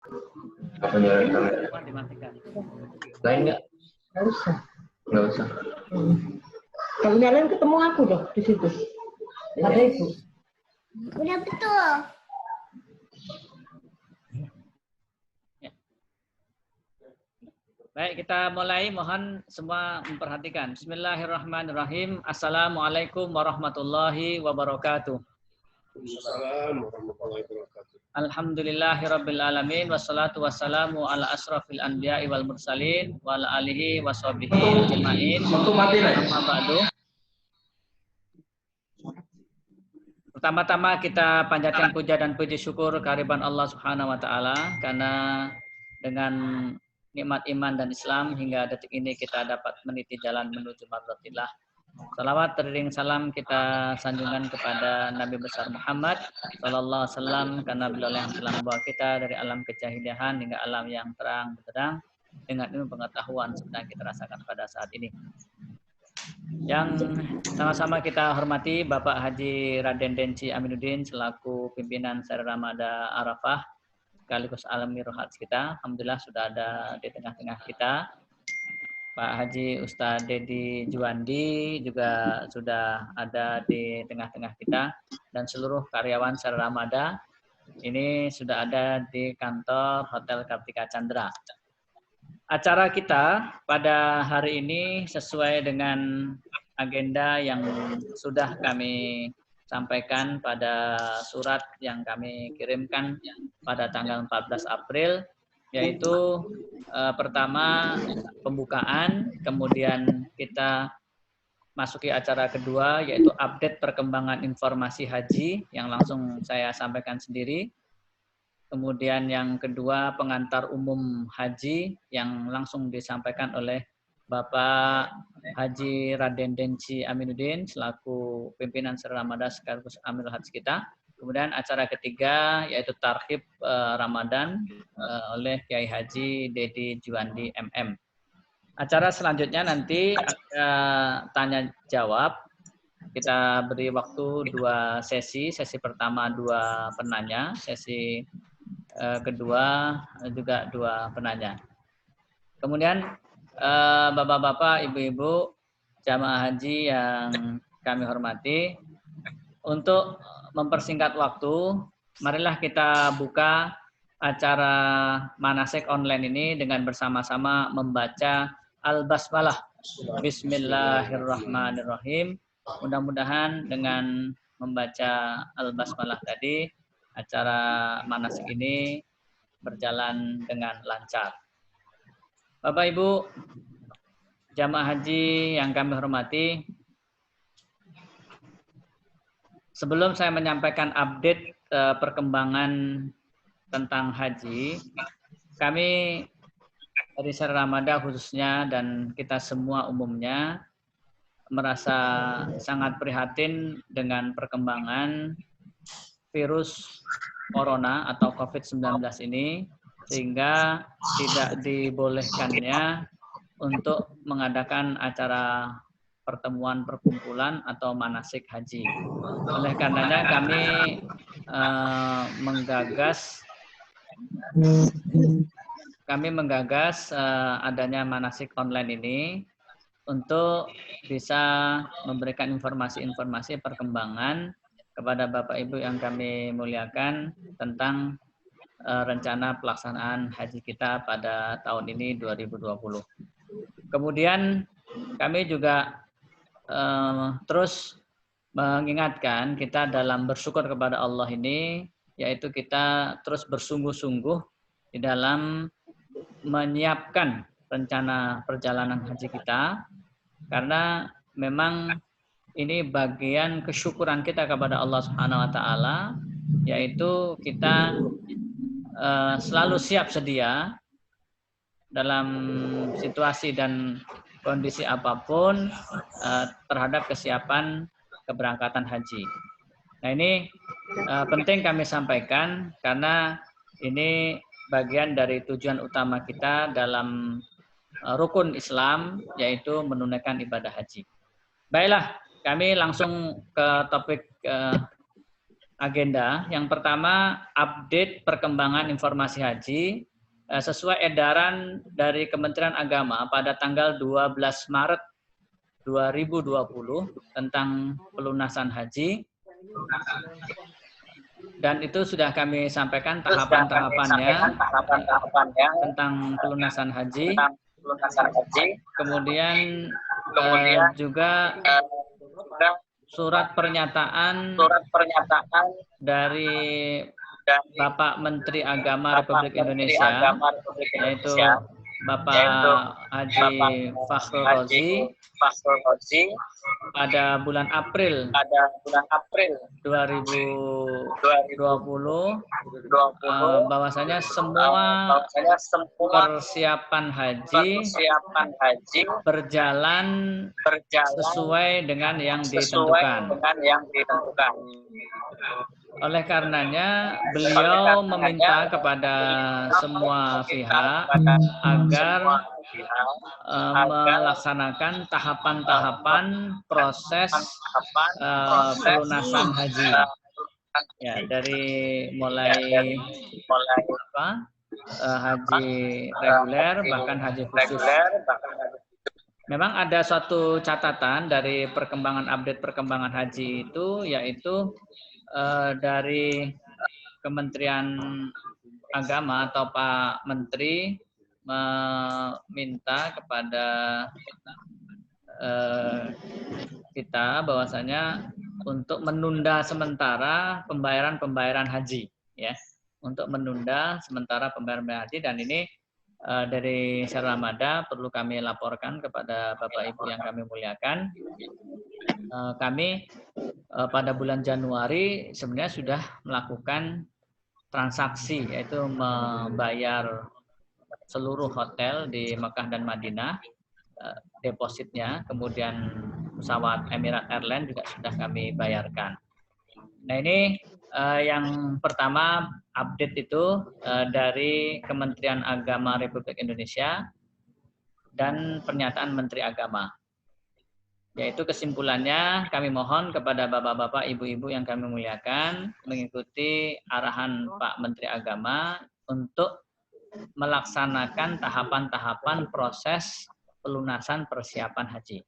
Semua dimatikan. Lain nggak? Nggak usah. Nggak usah. Kalau nyalain ketemu aku dong di situ. Ada Ibu. Udah betul. Baik, kita mulai. Mohon semua memperhatikan. Bismillahirrahmanirrahim. Assalamualaikum warahmatullahi wabarakatuh. Waalaikumsalam warahmatullahi wabarakatuh. Alhamdulillahirabbil alamin wassalatu wassalamu ala asrofil anbiya'i wal mursalin wa ala alihi washabihi ajmain. Amma ba'du. Pertama-tama kita panjatkan puja dan puji syukur kehadiran Allah Subhanahu wa taala karena dengan nikmat iman dan Islam hingga detik ini kita dapat meniti jalan menuju mardatillah. Salawat terdering salam kita sanjungan kepada Nabi besar Muhammad sallallahu alaihi wasallam karena beliau yang telah membawa kita dari alam kejahilan hingga alam yang terang benderang dengan ilmu pengetahuan sedang kita rasakan pada saat ini. Yang sama-sama kita hormati Bapak Haji Raden Denci Aminuddin selaku pimpinan Seri Ramada Arafah sekaligus alami rohat kita. Alhamdulillah sudah ada di tengah-tengah kita. Pak Haji Ustadz Dedi Juwandi juga sudah ada di tengah-tengah kita dan seluruh karyawan Seri Ramada ini sudah ada di kantor Hotel Kartika Chandra. Acara kita pada hari ini sesuai dengan agenda yang sudah kami sampaikan pada surat yang kami kirimkan pada tanggal 14 April, yaitu pertama pembukaan, kemudian kita masuki acara kedua yaitu update perkembangan informasi haji yang langsung saya sampaikan sendiri. Kemudian yang kedua pengantar umum haji yang langsung disampaikan oleh Bapak Haji Raden Denci Aminuddin selaku pimpinan Seri Ramada sekaligus Amirul Haji kita. Kemudian acara ketiga yaitu Tarhib Ramadan oleh Kiai Haji Dedi Juwandi MM. Acara selanjutnya nanti ada tanya jawab. Kita beri waktu 2 sesi. Sesi pertama 2 penanya, sesi kedua juga 2 penanya. Kemudian bapak-bapak, ibu-ibu, jamaah haji yang kami hormati, untuk mempersingkat waktu, marilah kita buka acara manasik online ini dengan bersama-sama membaca Al-Basmalah. Bismillahirrahmanirrahim. Mudah-mudahan dengan membaca Al-Basmalah tadi, acara manasik ini berjalan dengan lancar. Bapak Ibu jamaah haji yang kami hormati, sebelum saya menyampaikan update perkembangan tentang haji, kami dari Seri Ramada khususnya dan kita semua umumnya merasa sangat prihatin dengan perkembangan virus corona atau COVID-19 ini, sehingga tidak dibolehkannya untuk mengadakan acara pertemuan perkumpulan atau manasik haji. Oleh karenanya kami menggagas adanya manasik online ini untuk bisa memberikan informasi-informasi perkembangan kepada Bapak Ibu yang kami muliakan tentang rencana pelaksanaan haji kita pada tahun ini 2020. Kemudian kami juga terus mengingatkan kita dalam bersyukur kepada Allah ini, yaitu kita terus bersungguh-sungguh di dalam menyiapkan rencana perjalanan haji kita, karena memang ini bagian kesyukuran kita kepada Allah Subhanahu wa taala, yaitu kita selalu siap sedia dalam situasi dan kondisi apapun terhadap kesiapan keberangkatan haji. Nah, ini penting kami sampaikan karena ini bagian dari tujuan utama kita dalam rukun Islam, yaitu menunaikan ibadah haji. Baiklah, kami langsung ke topik agenda. Yang pertama, update perkembangan informasi haji sesuai edaran dari Kementerian Agama pada tanggal 12 Maret 2020 tentang pelunasan haji. Dan itu sudah kami sampaikan tahapan-tahapannya tentang pelunasan haji. Kemudian juga surat pernyataan dari Bapak Menteri Agama Republik Indonesia, yaitu Bapak Haji Fakhrul Razi pada bulan April 2020 bahwasanya semua persiapan haji berjalan sesuai dengan yang ditentukan. Oleh karenanya, beliau meminta kepada semua pihak agar melaksanakan tahapan-tahapan proses pelunasan haji. Ya, dari mulai haji reguler bahkan haji khusus. Memang ada suatu catatan dari update perkembangan haji itu, yaitu dari Kementerian Agama atau Pak Menteri meminta kepada kita bahwasanya untuk menunda sementara pembayaran haji, ya, untuk menunda sementara pembayaran haji. Dan ini dari Saramada perlu kami laporkan kepada Bapak Ibu yang kami muliakan. Kami pada bulan Januari sebenarnya sudah melakukan transaksi, yaitu membayar seluruh hotel di Mekah dan Madinah, depositnya, kemudian pesawat Emirates Airlines juga sudah kami bayarkan. Nah, ini yang pertama update itu dari Kementerian Agama Republik Indonesia dan pernyataan Menteri Agama. Yaitu kesimpulannya, kami mohon kepada bapak-bapak, ibu-ibu yang kami muliakan mengikuti arahan Pak Menteri Agama untuk melaksanakan tahapan-tahapan proses pelunasan persiapan haji.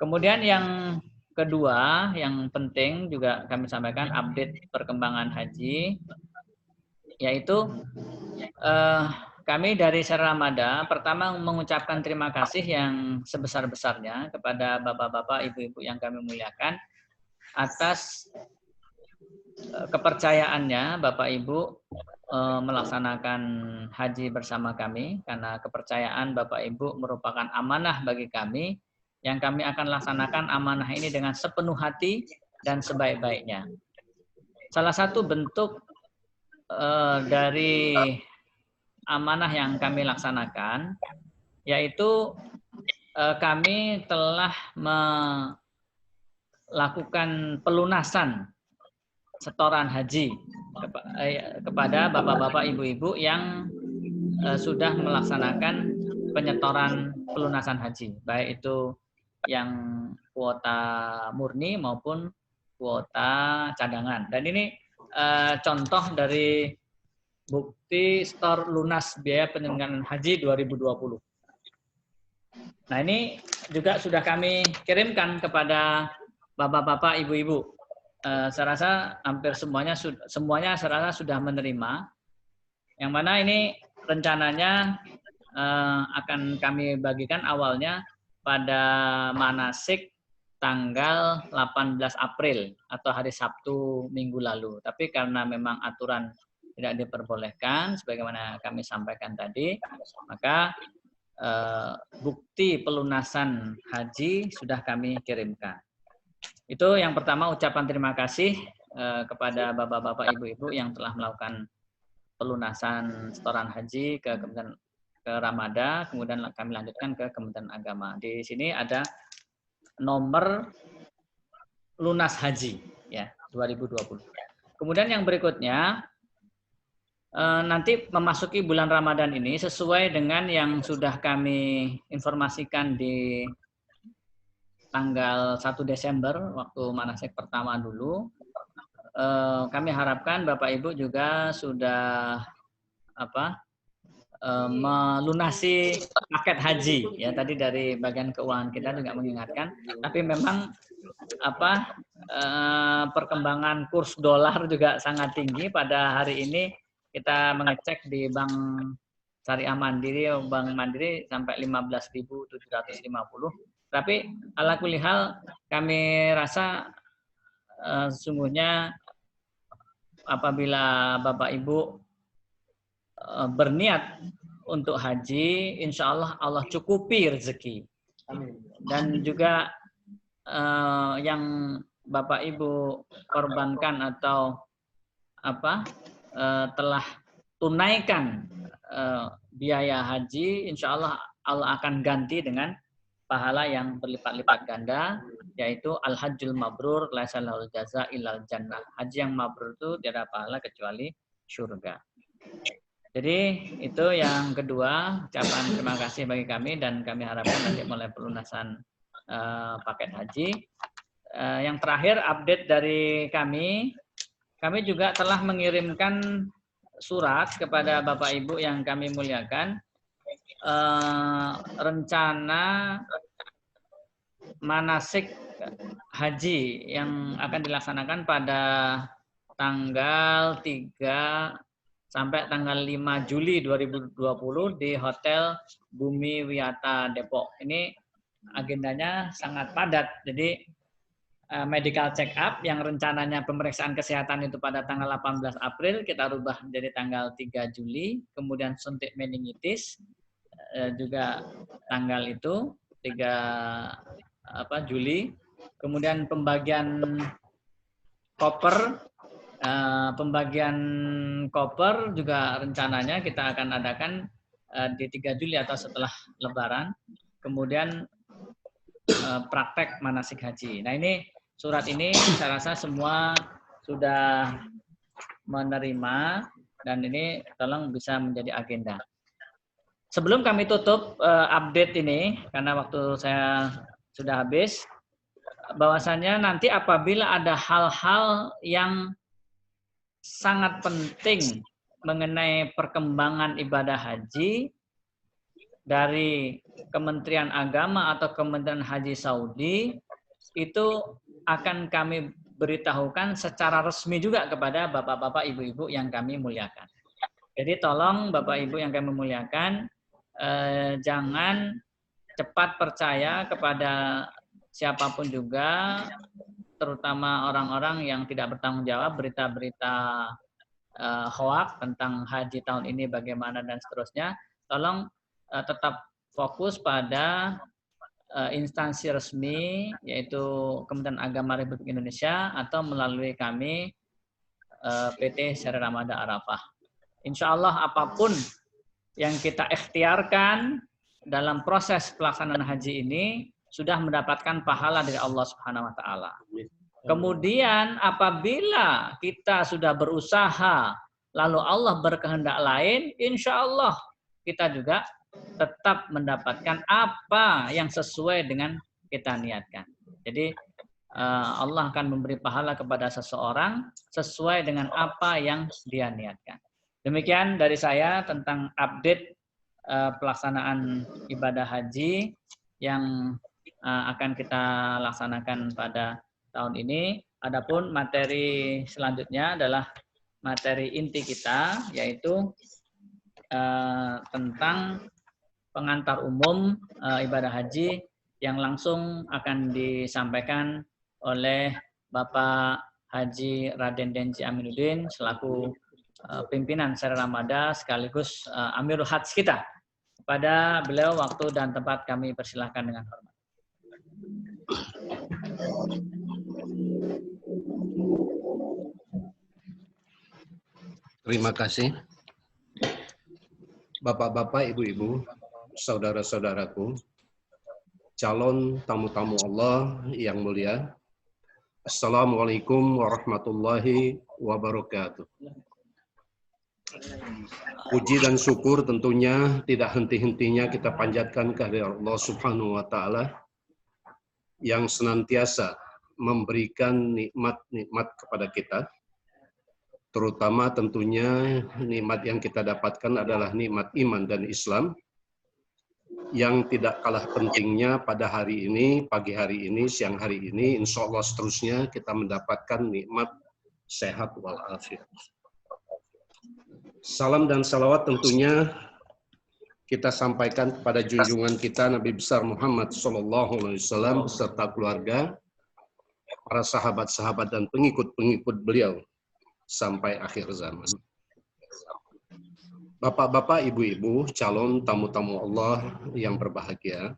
Kemudian yang kedua, yang penting juga kami sampaikan update perkembangan haji, yaitu kami dari Saramada pertama mengucapkan terima kasih yang sebesar-besarnya kepada bapak-bapak, ibu-ibu yang kami muliakan atas kepercayaannya Bapak Ibu melaksanakan haji bersama kami, karena kepercayaan Bapak Ibu merupakan amanah bagi kami yang kami akan laksanakan amanah ini dengan sepenuh hati dan sebaik-baiknya. Salah satu bentuk dari amanah yang kami laksanakan, yaitu kami telah melakukan pelunasan setoran haji kepada bapak-bapak, ibu-ibu yang sudah melaksanakan penyetoran pelunasan haji, baik itu yang kuota murni maupun kuota cadangan. Dan ini contoh dari bukti setor lunas biaya penyelenggaraan haji 2020. Nah, ini juga sudah kami kirimkan kepada bapak-bapak, ibu-ibu. Saya rasa hampir semuanya saya rasa sudah menerima. Yang mana ini rencananya akan kami bagikan awalnya pada manasik tanggal 18 April atau hari Sabtu minggu lalu. Tapi karena memang aturan tidak diperbolehkan, sebagaimana kami sampaikan tadi, maka bukti pelunasan haji sudah kami kirimkan. Itu yang pertama, ucapan terima kasih kepada bapak-bapak, ibu-ibu yang telah melakukan pelunasan setoran haji ke Kementerian Ramada, kemudian kami lanjutkan ke Kementerian Agama. Di sini ada nomor lunas haji ya 2020. Kemudian yang berikutnya, nanti memasuki bulan Ramadan ini sesuai dengan yang sudah kami informasikan di tanggal 1 Desember waktu manasik pertama dulu, kami harapkan Bapak Ibu juga sudah melunasi paket haji ya, tadi dari bagian keuangan kita juga mengingatkan, tapi memang perkembangan kurs dolar juga sangat tinggi. Pada hari ini kita mengecek di Bank Syariah Mandiri, Bank Mandiri sampai 15.750. Tapi ala kulli hal kami rasa sesungguhnya apabila Bapak Ibu berniat untuk haji, insya Allah Allah cukupi rezeki. Dan juga yang Bapak Ibu korbankan atau telah tunaikan biaya haji, insya Allah Allah akan ganti dengan pahala yang berlipat-lipat ganda, yaitu al-hajjul mabrur laisa lahul jaza illal jannah. Haji yang mabrur itu tidak ada pahala kecuali surga. Jadi itu yang kedua, ucapan terima kasih bagi kami, dan kami harapkan nanti mulai pelunasan paket haji. Yang terakhir update dari kami juga telah mengirimkan surat kepada Bapak Ibu yang kami muliakan, rencana manasik haji yang akan dilaksanakan pada tanggal 3 sampai tanggal 5 Juli 2020 di Hotel Bumi Wiyata Depok. Ini agendanya sangat padat. Jadi medical check up yang rencananya pemeriksaan kesehatan itu pada tanggal 18 April kita rubah menjadi tanggal 3 Juli. Kemudian suntik meningitis juga tanggal itu 3 Juli. Kemudian pembagian koper juga rencananya kita akan adakan di 3 Juli atau setelah Lebaran. Kemudian praktek manasik haji. Nah, ini surat ini saya rasa semua sudah menerima, dan ini tolong bisa menjadi agenda. Sebelum kami tutup update ini, karena waktu saya sudah habis, bahwasannya nanti apabila ada hal-hal yang sangat penting mengenai perkembangan ibadah haji dari Kementerian Agama atau Kementerian Haji Saudi, itu akan kami beritahukan secara resmi juga kepada bapak-bapak, ibu-ibu yang kami muliakan. Jadi tolong Bapak Ibu yang kami muliakan, jangan cepat percaya kepada siapapun juga, terutama orang-orang yang tidak bertanggung jawab, berita-berita hoak tentang haji tahun ini bagaimana dan seterusnya. Tolong tetap fokus pada instansi resmi, yaitu Kementerian Agama Republik Indonesia atau melalui kami PT Seri Ramadan Arafah. Insya Allah apapun yang kita ikhtiarkan dalam proses pelaksanaan haji ini sudah mendapatkan pahala dari Allah Subhanahu wa taala. Kemudian apabila kita sudah berusaha lalu Allah berkehendak lain, insya Allah kita juga tetap mendapatkan apa yang sesuai dengan kita niatkan. Jadi Allah akan memberi pahala kepada seseorang sesuai dengan apa yang dia niatkan. Demikian dari saya tentang update pelaksanaan ibadah haji yang akan kita laksanakan pada tahun ini. Adapun materi selanjutnya adalah materi inti kita, yaitu tentang pengantar umum ibadah haji yang langsung akan disampaikan oleh Bapak Haji Raden Denji Aminuddin selaku pimpinan Seri Ramadan sekaligus Amirul Hajj kita. Kepada beliau waktu dan tempat kami persilahkan dengan hormat. Terima kasih. Bapak-bapak, ibu-ibu, saudara-saudaraku, calon tamu-tamu Allah yang mulia. Assalamualaikum warahmatullahi wabarakatuh. Puji dan syukur tentunya tidak henti-hentinya kita panjatkan kehadirat Allah Subhanahu wa taala yang senantiasa memberikan nikmat-nikmat kepada kita terutama tentunya nikmat yang kita dapatkan adalah nikmat iman dan Islam, yang tidak kalah pentingnya pada hari ini, pagi hari ini, siang hari ini, insya Allah seterusnya kita mendapatkan nikmat sehat walafiat. Salam dan salawat tentunya kita sampaikan kepada junjungan kita Nabi besar Muhammad SAW beserta keluarga, para sahabat-sahabat dan pengikut-pengikut beliau sampai akhir zaman. Bapak-bapak, ibu-ibu, calon tamu-tamu Allah yang berbahagia,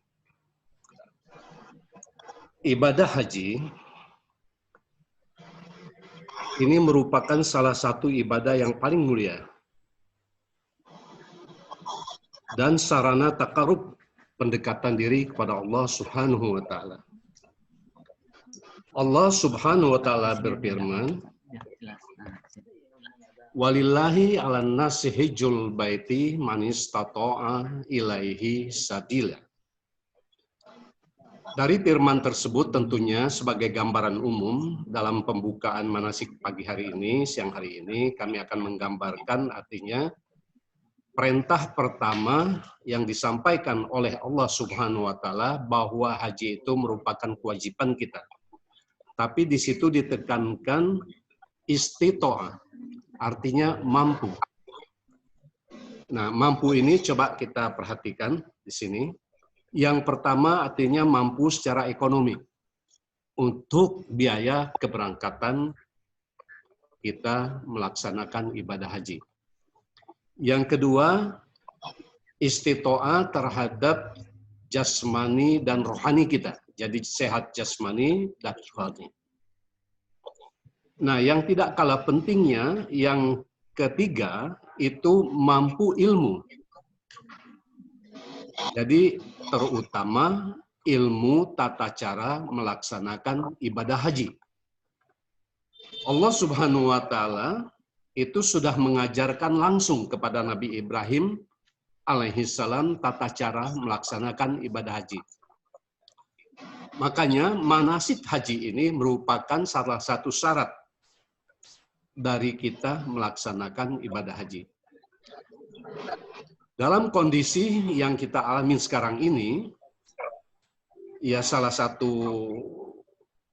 ibadah haji ini merupakan salah satu ibadah yang paling mulia dan sarana takarub, pendekatan diri kepada Allah Subhanahu wa Ta'ala. Allah Subhanahu wa Ta'ala berfirman, walillahi 'alan nasi hijjul baiti man istata'a ilaihi sabila. Dari firman tersebut tentunya sebagai gambaran umum dalam pembukaan manasik pagi hari ini, siang hari ini, kami akan menggambarkan artinya perintah pertama yang disampaikan oleh Allah Subhanahu wa Ta'ala bahwa haji itu merupakan kewajiban kita. Tapi di situ ditekankan istito'ah, artinya mampu. Nah, mampu ini coba kita perhatikan di sini. Yang pertama artinya mampu secara ekonomi untuk biaya keberangkatan kita melaksanakan ibadah haji. Yang kedua, istito'ah terhadap jasmani dan rohani kita. Jadi sehat jasmani dan rohani. Nah, yang tidak kalah pentingnya, yang ketiga, itu mampu ilmu. Jadi terutama ilmu tata cara melaksanakan ibadah haji. Allah Subhanahu wa Ta'ala itu sudah mengajarkan langsung kepada Nabi Ibrahim alaihissalam tata cara melaksanakan ibadah haji. Makanya manasik haji ini merupakan salah satu syarat dari kita melaksanakan ibadah haji. Dalam kondisi yang kita alami sekarang ini, ya salah satu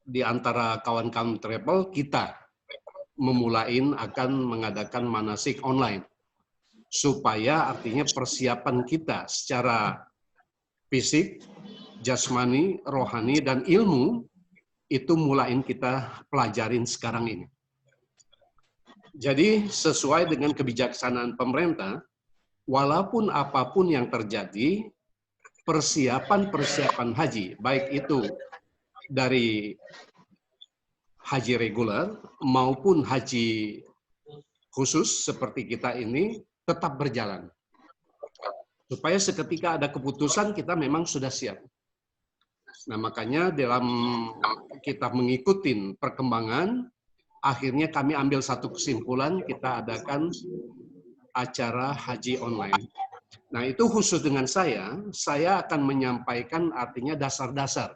di antara kawan-kawan travel kita memulain akan mengadakan manasik online. Supaya artinya persiapan kita secara fisik, jasmani, rohani, dan ilmu itu mulain kita pelajarin sekarang ini. Jadi sesuai dengan kebijaksanaan pemerintah, walaupun apapun yang terjadi, persiapan haji, baik itu dari haji reguler maupun haji khusus seperti kita ini tetap berjalan. Supaya seketika ada keputusan kita memang sudah siap. Nah, makanya dalam kita mengikuti perkembangan, akhirnya kami ambil satu kesimpulan, kita adakan acara haji online. Nah, itu khusus dengan saya akan menyampaikan artinya dasar-dasar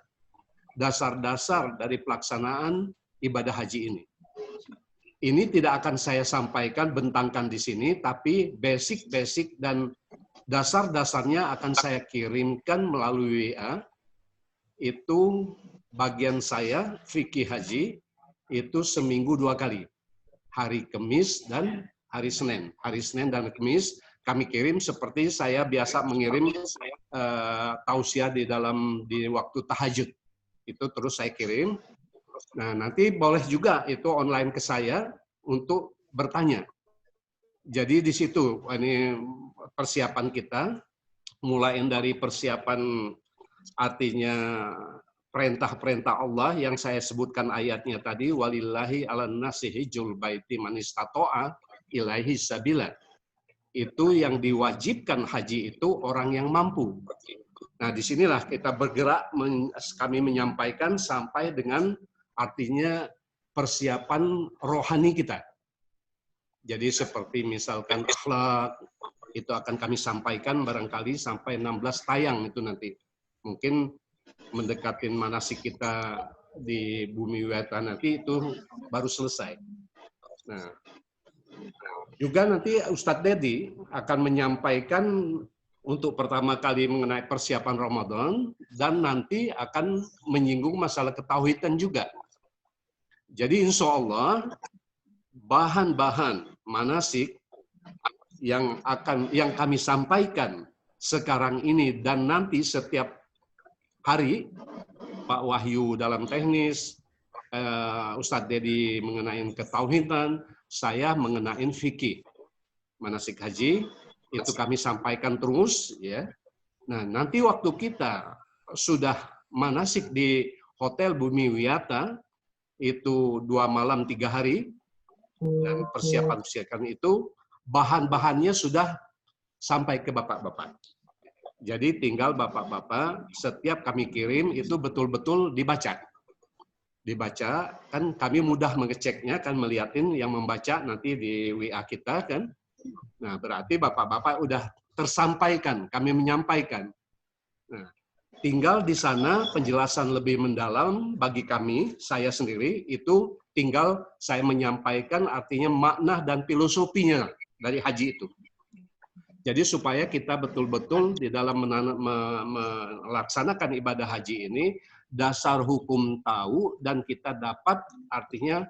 dari pelaksanaan ibadah haji ini. Ini tidak akan saya sampaikan, bentangkan di sini, tapi basic dan dasar-dasarnya akan saya kirimkan melalui WA. Itu bagian saya, fikih haji, itu seminggu 2 kali. Hari Kamis dan hari Senin. Hari Senin dan Kamis kami kirim seperti saya biasa mengirim tausiah di waktu tahajud. Itu terus saya kirim. Nah, nanti boleh juga itu online ke saya untuk bertanya. Jadi di situ ini persiapan kita, mulai dari persiapan artinya perintah-perintah Allah yang saya sebutkan ayatnya tadi, walillahi 'alan nasi hijjul baiti man istata'a ilaihi sabila. Itu yang diwajibkan haji itu orang yang mampu. Nah, disinilah kita bergerak, kami menyampaikan sampai dengan artinya persiapan rohani kita. Jadi seperti misalkan akhlak, itu akan kami sampaikan barangkali sampai 16 tayang itu nanti. Mungkin mendekatin manasik kita di Bumi Weta nanti itu baru selesai. Nah, Juga nanti Ustadz Dedi akan menyampaikan untuk pertama kali mengenai persiapan Ramadan dan nanti akan menyinggung masalah ketauhidan juga. Jadi insya Allah bahan-bahan manasik yang kami sampaikan sekarang ini dan nanti setiap hari, Pak Wahyu dalam teknis, Ustadz Dedi mengenai ketauhidan, saya mengenai fikih manasik haji, itu kami sampaikan terus ya. Nah, nanti waktu kita sudah manasik di Hotel Bumi Wiyata itu 2 malam 3 hari dan persiapan itu bahan-bahannya sudah sampai ke bapak-bapak. Jadi tinggal bapak-bapak setiap kami kirim itu betul-betul dibaca. Dibaca, kan kami mudah mengeceknya, kan melihatin yang membaca nanti di WA kita kan. Nah, berarti bapak-bapak udah tersampaikan, kami menyampaikan. Nah, tinggal di sana penjelasan lebih mendalam bagi kami, saya sendiri, itu tinggal saya menyampaikan artinya makna dan filosofinya dari haji itu. Jadi supaya kita betul-betul di dalam melaksanakan ibadah haji ini, dasar hukum tahu dan kita dapat artinya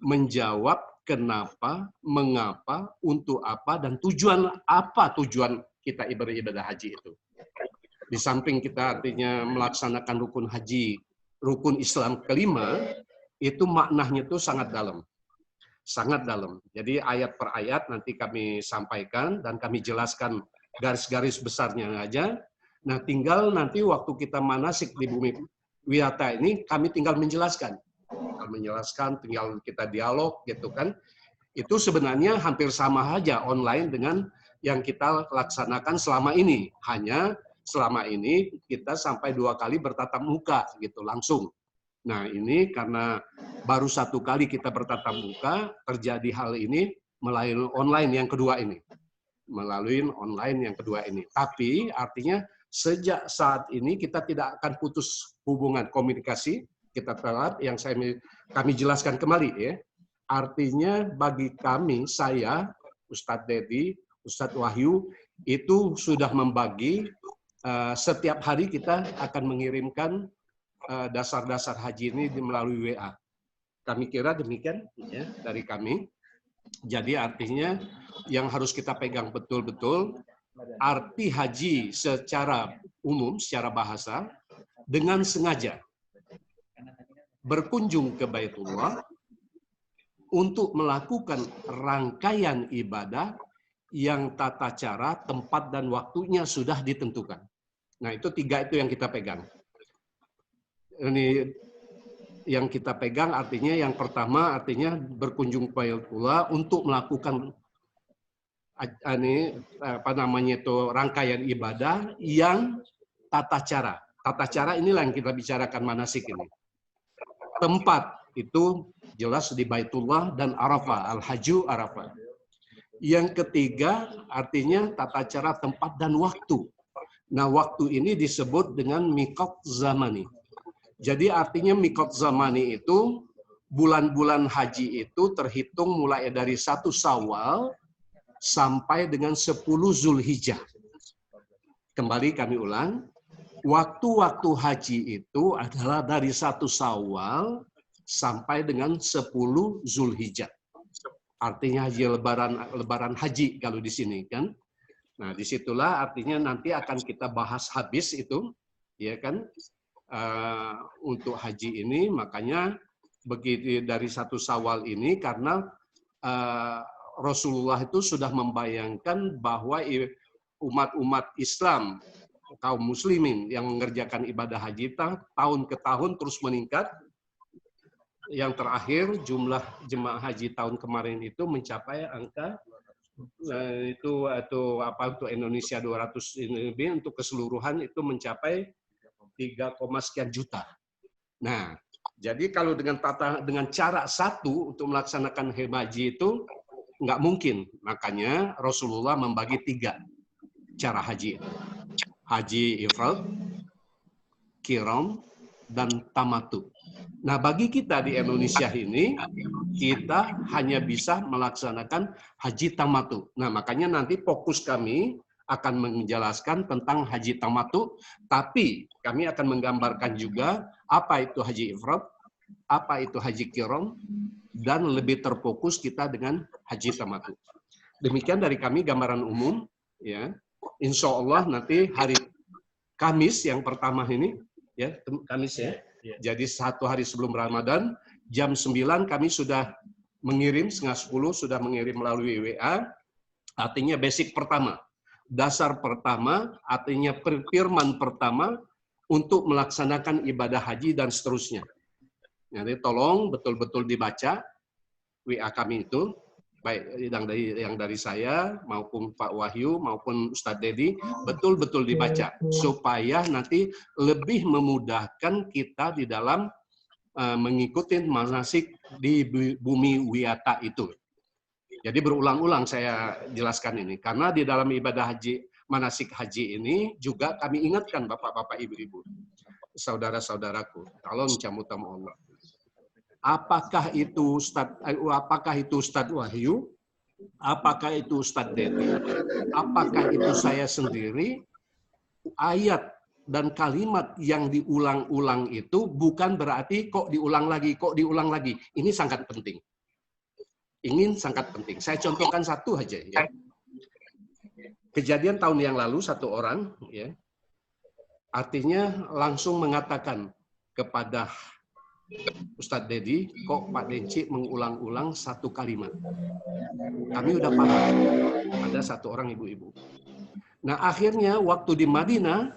menjawab kenapa, mengapa, untuk apa, dan tujuan kita beribadah haji itu. Di samping kita artinya melaksanakan rukun haji, rukun Islam kelima, itu maknanya itu sangat dalam. Sangat dalam. Jadi ayat per ayat nanti kami sampaikan dan kami jelaskan garis-garis besarnya aja. Nah, tinggal nanti waktu kita manasik di Bumi Wiyata ini, kami tinggal menjelaskan. Tinggal kita dialog gitu kan. Itu sebenarnya hampir sama aja online dengan yang kita laksanakan selama ini. Hanya selama ini kita sampai 2 kali bertatap muka gitu langsung. Nah, ini karena baru 1 kali kita bertatap muka, terjadi hal ini melalui online yang kedua ini. Melalui online yang kedua ini. Tapi artinya sejak saat ini kita tidak akan putus hubungan komunikasi, kita telah yang kami jelaskan kembali ya. Artinya bagi kami, saya, Ustadz Dedi, Ustadz Wahyu, itu sudah membagi setiap hari kita akan mengirimkan dasar-dasar haji ini melalui WA. Kami kira demikian ya dari kami. Jadi artinya yang harus kita pegang betul-betul arti haji secara umum, secara bahasa, dengan sengaja berkunjung ke Baitullah untuk melakukan rangkaian ibadah yang tata cara, tempat, dan waktunya sudah ditentukan. Nah, itu 3 itu yang kita pegang. Ini yang kita pegang artinya yang pertama artinya berkunjung ke Baitullah untuk melakukan rangkaian ibadah yang tata cara. Tata cara inilah yang kita bicarakan manasik ini. Tempat itu jelas di Baitullah dan Arafah, Al-Hajju Arafah. Yang ketiga artinya tata cara, tempat, dan waktu. Nah, waktu ini disebut dengan miqat zamani. Jadi artinya miqat zamani itu bulan-bulan haji itu terhitung mulai dari 1 Syawal sampai dengan 10 Zulhijjah. Kembali kami ulang, waktu-waktu haji itu adalah dari 1 Syawal sampai dengan 10 Zulhijjah. Artinya haji lebaran haji kalau di sini kan. Nah, disitulah artinya nanti akan kita bahas habis itu, ya kan? Untuk haji ini, makanya begitu dari 1 Syawal ini karena Rasulullah itu sudah membayangkan bahwa umat-umat Islam, kaum muslimin yang mengerjakan ibadah haji tahun ke tahun terus meningkat. Yang terakhir jumlah jemaah haji tahun kemarin itu mencapai angka untuk Indonesia 200 lebih, untuk keseluruhan itu mencapai 3, sekian juta. Nah, jadi kalau dengan cara satu untuk melaksanakan haji itu nggak mungkin. Makanya Rasulullah membagi 3 cara haji. Haji ifrad, qiran, dan tamattu. Nah, bagi kita di Indonesia ini, kita hanya bisa melaksanakan haji tamattu. Nah, makanya nanti fokus kami akan menjelaskan tentang haji tamattu, tapi kami akan menggambarkan juga apa itu haji ifrad, apa itu haji qiran, dan lebih terfokus kita dengan haji tamattu. Demikian dari kami gambaran umum, ya. Insya Allah nanti hari Kamis yang pertama ini, ya, Kamis ya. Jadi 1 hari sebelum Ramadan, jam 9 kami sudah mengirim, setengah 10 sudah mengirim melalui WA, artinya basic pertama, dasar pertama, artinya firman pertama untuk melaksanakan ibadah haji dan seterusnya. Jadi tolong betul-betul dibaca WA kami itu, baik yang dari saya maupun Pak Wahyu maupun Ustadz Dedi, betul-betul dibaca supaya nanti lebih memudahkan kita di dalam mengikuti manasik di bumi Wiyata itu. Jadi berulang-ulang saya jelaskan ini karena di dalam ibadah haji, manasik haji ini juga kami ingatkan Bapak-bapak, Ibu-ibu, saudara-saudaraku, tolong camutam Allah. Apakah itu Ustadz Wahyu? Apakah itu Ustadz Dedi? Apakah itu saya sendiri? Ayat dan kalimat yang diulang-ulang itu bukan berarti kok diulang lagi. Ini sangat penting. Sangat penting. Saya contohkan satu aja ya. Kejadian tahun yang lalu satu orang ya, artinya langsung mengatakan kepada Ustadz Dedi, kok Pak Denci mengulang-ulang satu kalimat. Kami udah paham, ada satu orang ibu-ibu. Nah akhirnya waktu di Madinah,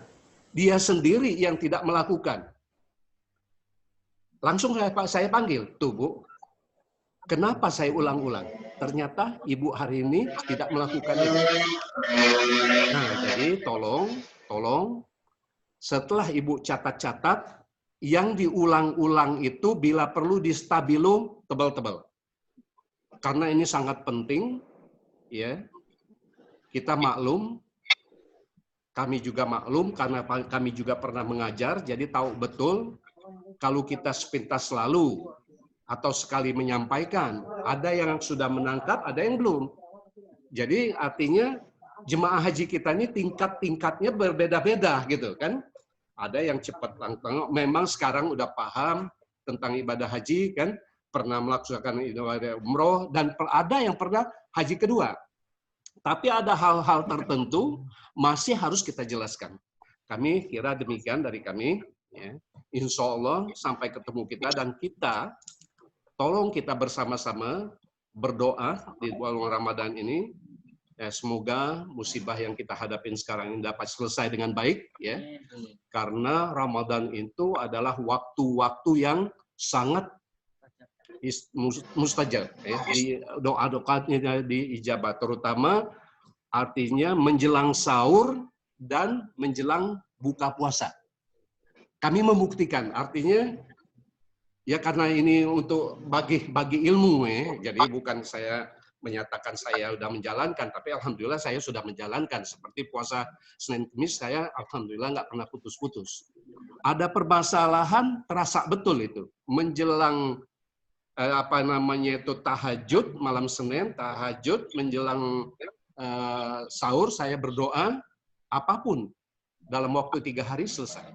dia sendiri yang tidak melakukan. Langsung saya panggil, tuh Bu, kenapa saya ulang-ulang? Ternyata ibu hari ini tidak melakukan itu. Nah jadi tolong, setelah ibu catat-catat, yang diulang-ulang itu bila perlu di stabilo tebal-tebal. Karena ini sangat penting, ya. Kita maklum, kami juga maklum karena kami juga pernah mengajar, jadi tahu betul kalau kita sepintas selalu atau sekali menyampaikan, ada yang sudah menangkap, ada yang belum. Jadi artinya jemaah haji kita ini tingkat-tingkatnya berbeda-beda gitu kan. Ada yang cepat langsung, memang sekarang udah paham tentang ibadah haji kan, pernah melaksanakan ibadah umroh, dan ada yang pernah haji kedua. Tapi ada hal-hal tertentu masih harus kita jelaskan. Kami kira demikian dari kami. Ya. Insya Allah sampai ketemu kita dan kita, tolong kita bersama-sama berdoa di bulan Ramadan ini. Ya, semoga musibah yang kita hadapin sekarang ini dapat selesai dengan baik, ya. Karena Ramadan itu adalah waktu-waktu yang sangat mustajab, ya. Doa-doanya diijabah, terutama artinya menjelang sahur dan menjelang buka puasa. Kami membuktikan, artinya ya karena ini untuk bagi ilmu, ya. Jadi bukan saya menyatakan saya sudah menjalankan, tapi alhamdulillah saya sudah menjalankan. Seperti puasa Senin Kamis, saya alhamdulillah nggak pernah putus-putus. Ada permasalahan terasa betul itu menjelang tahajud malam Senin, tahajud menjelang sahur saya berdoa apapun dalam waktu 3 hari selesai,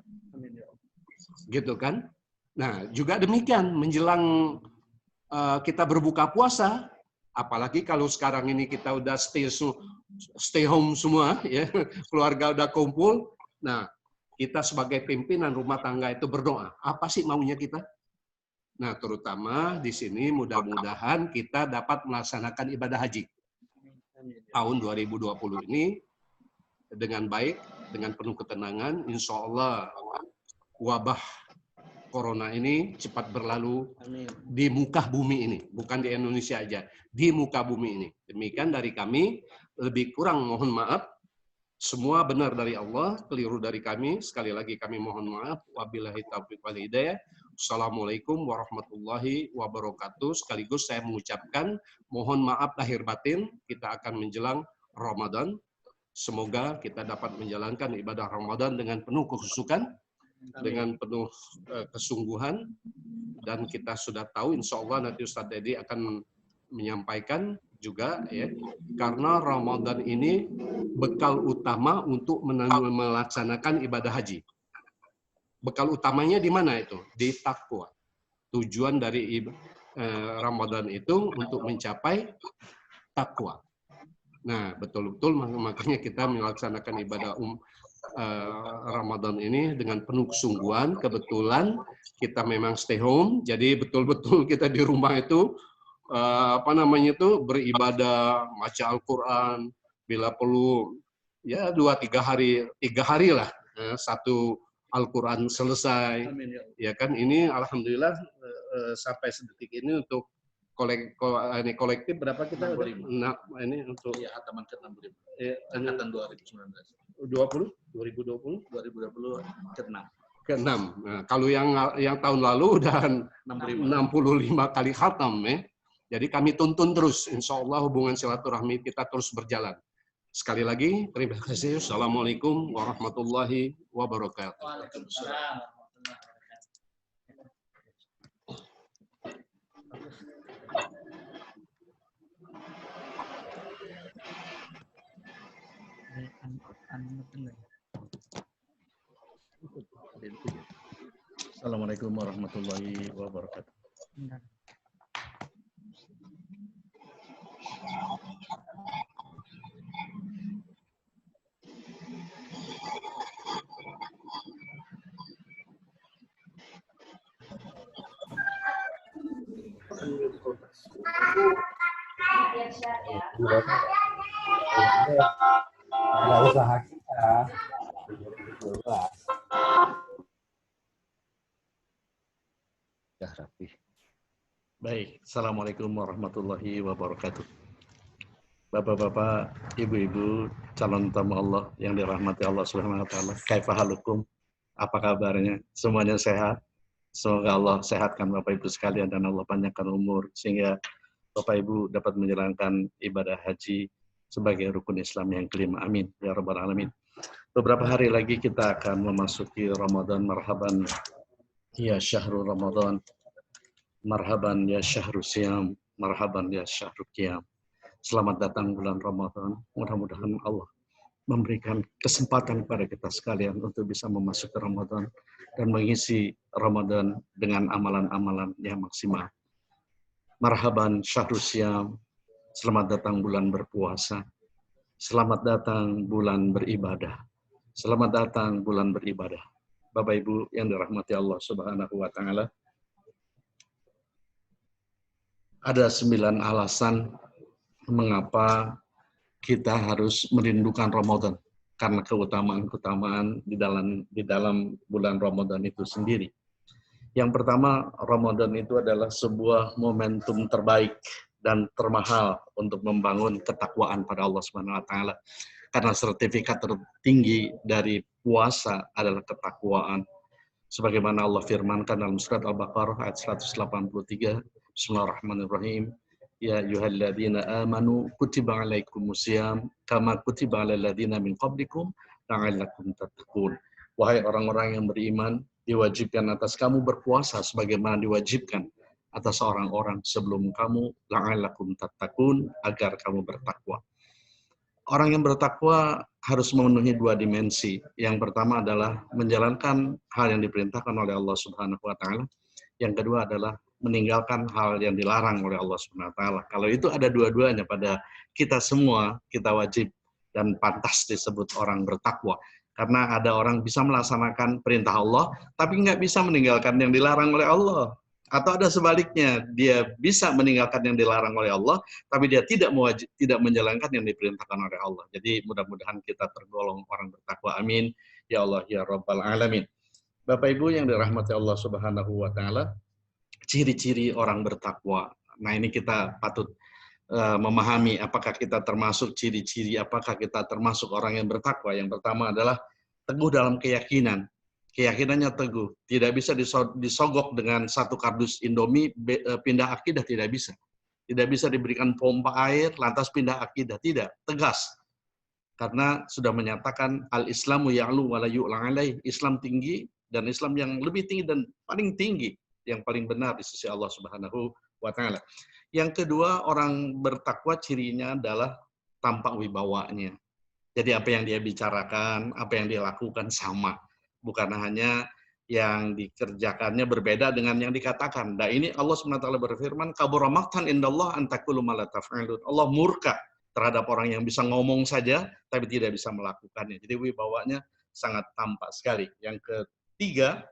gitu kan? Nah juga demikian menjelang kita berbuka puasa. Apalagi kalau sekarang ini kita udah stay home semua, ya, keluarga udah kumpul. Nah, kita sebagai pimpinan rumah tangga itu berdoa. Apa sih maunya kita? Nah, terutama di sini mudah-mudahan kita dapat melaksanakan ibadah haji tahun 2020 ini dengan baik, dengan penuh ketenangan. Insya Allah wabah Corona ini cepat berlalu di muka bumi ini, bukan di Indonesia aja, di muka bumi ini. Demikian dari kami, lebih kurang mohon maaf. Semua benar dari Allah, keliru dari kami. Sekali lagi kami mohon maaf. Wabillahi taufiq wal hidayah. Assalamualaikum warahmatullahi wabarakatuh. Sekaligus saya mengucapkan mohon maaf lahir batin. Kita akan menjelang Ramadan. Semoga kita dapat menjalankan ibadah Ramadan dengan penuh kekhusyukan. dengan penuh kesungguhan, dan kita sudah tahu insya Allah nanti Ustadz Dedi akan menyampaikan juga ya, karena Ramadan ini bekal utama untuk melaksanakan ibadah haji. Bekal utamanya di mana itu? Di takwa. Tujuan dari Ramadan itu untuk mencapai takwa. Nah, betul-betul makanya kita melaksanakan ibadah Ramadan ini dengan penuh kesungguhan. Kebetulan kita memang stay home, jadi betul-betul kita di rumah itu beribadah, baca Al-Quran, bila perlu ya 2-3 hari lah satu Al-Quran selesai. Amin, ya kan, ini alhamdulillah sampai sedetik ini untuk kolektif berapa kita? 65. Nah, ini untuk ya hataman ke-65. Angkatan 2019. 2020 ke-6. Ke-6. Nah, kalau yang tahun lalu udah 65 kali khatam ya. Jadi kami tuntun terus, insya Allah hubungan silaturahmi kita terus berjalan. Sekali lagi, terima kasih. Assalamualaikum warahmatullahi wabarakatuh. Waalaikumsalam. Assalamualaikum warahmatullahi wabarakatuh. Ada usaha kita. Ya, rapi. Baik, assalamualaikum warahmatullahi wabarakatuh. Bapak-bapak, ibu-ibu, calon tamu Allah yang dirahmati Allah Subhanahu wa taala. Kaifa halukum? Apa kabarnya? Semuanya sehat? Semoga Allah sehatkan Bapak Ibu sekalian dan Allah panjangkan umur sehingga Bapak Ibu dapat menjalankan ibadah haji sebagai rukun Islam yang kelima. Amin ya rabbal alamin. Beberapa hari lagi kita akan memasuki Ramadan. Marhaban ya syahrul Ramadan. Marhaban ya syahrul siyam. Marhaban ya syahrul qiyam. Selamat datang bulan Ramadan. Mudah-mudahan Allah memberikan kesempatan kepada kita sekalian untuk bisa memasuki Ramadan dan mengisi Ramadan dengan amalan-amalan yang maksimal. Marhaban syahrul siyam. Selamat datang bulan berpuasa. Selamat datang bulan beribadah. Selamat datang bulan beribadah. Bapak Ibu yang dirahmati Allah Subhanahu wa taala. Ada 9 alasan mengapa kita harus merindukan Ramadan, karena keutamaan-keutamaan di dalam bulan Ramadan itu sendiri. Yang pertama, Ramadan itu adalah sebuah momentum terbaik dan termahal untuk membangun ketakwaan pada Allah Subhanahu wa taala. Karena sertifikat tertinggi dari puasa adalah ketakwaan. Sebagaimana Allah firmankan dalam surat Al-Baqarah ayat 183, Bismillahirrahmanirrahim. Ya ayyuhalladzina amanu kutiba alaikumusiyam kama kutiba alal ladzina min qablikum la'allakum tattaqun. Wahai orang-orang yang beriman, diwajibkan atas kamu berpuasa sebagaimana diwajibkan atas orang-orang sebelum kamu la'allakum tattaqun, agar kamu bertakwa. Orang yang bertakwa harus memenuhi 2 dimensi. Yang pertama adalah menjalankan hal yang diperintahkan oleh Allah Subhanahu wa taala. Yang kedua adalah meninggalkan hal yang dilarang oleh Allah Subhanahu wa taala. Kalau itu ada dua-duanya pada kita semua, kita wajib dan pantas disebut orang bertakwa. Karena ada orang bisa melaksanakan perintah Allah, tapi nggak bisa meninggalkan yang dilarang oleh Allah. Atau ada sebaliknya, dia bisa meninggalkan yang dilarang oleh Allah, tapi dia tidak menjalankan yang diperintahkan oleh Allah. Jadi mudah-mudahan kita tergolong orang bertakwa. Amin. Ya Allah, ya Rabbal Alamin. Bapak Ibu yang dirahmati Allah Subhanahu wa taala, ciri-ciri orang bertakwa. Nah, ini kita patut memahami apakah kita termasuk ciri-ciri, apakah kita termasuk orang yang bertakwa. Yang pertama adalah teguh dalam keyakinan. Keyakinannya teguh. Tidak bisa disogok dengan satu kardus Indomie, pindah akidah, tidak bisa. Tidak bisa diberikan pompa air, lantas pindah akidah. Tidak, tegas. Karena sudah menyatakan al-Islamu ya'lu wa la yu'la alaih. Islam tinggi dan Islam yang lebih tinggi dan paling tinggi, yang paling benar di sisi Allah Subhanahu wa taala. Yang kedua, orang bertakwa cirinya adalah tampak wibawanya. Jadi apa yang dia bicarakan, apa yang dia lakukan sama. Bukan hanya yang dikerjakannya berbeda dengan yang dikatakan. Nah ini Allah SWT berfirman, kabura maqtan indallah an taqulu ma la taf'alun. Allah murka terhadap orang yang bisa ngomong saja, tapi tidak bisa melakukannya. Jadi wibawanya sangat tampak sekali. Yang ketiga,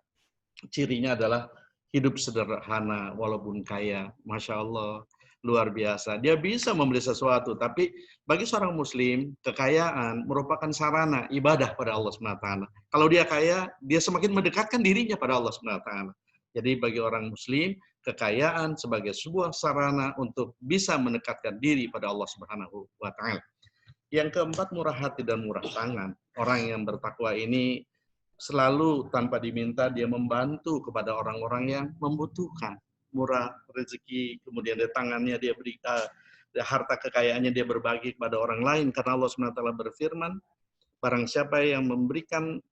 cirinya adalah hidup sederhana walaupun kaya. Masya Allah, luar biasa. Dia bisa membeli sesuatu, tapi bagi seorang muslim, kekayaan merupakan sarana ibadah pada Allah SWT. Kalau dia kaya, dia semakin mendekatkan dirinya pada Allah SWT. Jadi bagi orang muslim, kekayaan sebagai sebuah sarana untuk bisa mendekatkan diri pada Allah Subhanahu wa taala. Yang keempat, murah hati dan murah tangan. Orang yang bertakwa ini selalu tanpa diminta dia membantu kepada orang-orang yang membutuhkan. Murah rezeki, kemudian di tangannya dia beri harta kekayaannya dia berbagi kepada orang lain, karena Allah SWT berfirman, barang siapa yang memberikan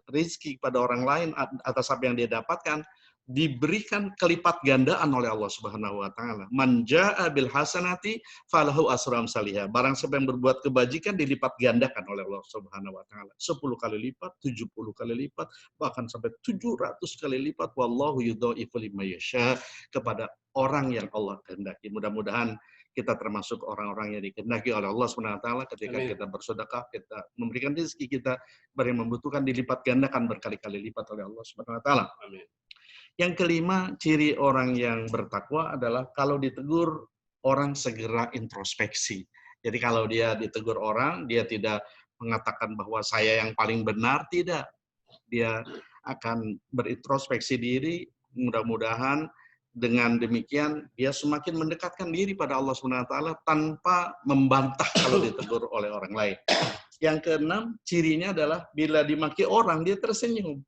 rezeki kepada orang lain atas apa yang dia dapatkan, diberikan kelipat gandaan oleh Allah Subhanahu wa taala. Man jaa bil hasanati falahu asru amsalihha. Barang siapa yang berbuat kebajikan dilipat gandakan oleh Allah Subhanahu wa taala. 10 kali lipat, 70 kali lipat, bahkan sampai 700 kali lipat. Wallahu yudhaifu liman yasha, kepada orang yang Allah kehendaki. Mudah-mudahan kita termasuk orang-orang yang dikehendaki oleh Allah Subhanahu wa taala ketika kita bersedekah, kita memberikan rezeki kita bagi yang membutuhkan, dilipat gandakan berkali-kali lipat oleh Allah Subhanahu wa taala. Amin. Yang kelima, ciri orang yang bertakwa adalah kalau ditegur, orang segera introspeksi. Jadi kalau dia ditegur orang, dia tidak mengatakan bahwa saya yang paling benar, tidak. Dia akan berintrospeksi diri, mudah-mudahan dengan demikian dia semakin mendekatkan diri pada Allah SWT tanpa membantah kalau ditegur oleh orang lain. Yang keenam, cirinya adalah bila dimaki orang, dia tersenyum.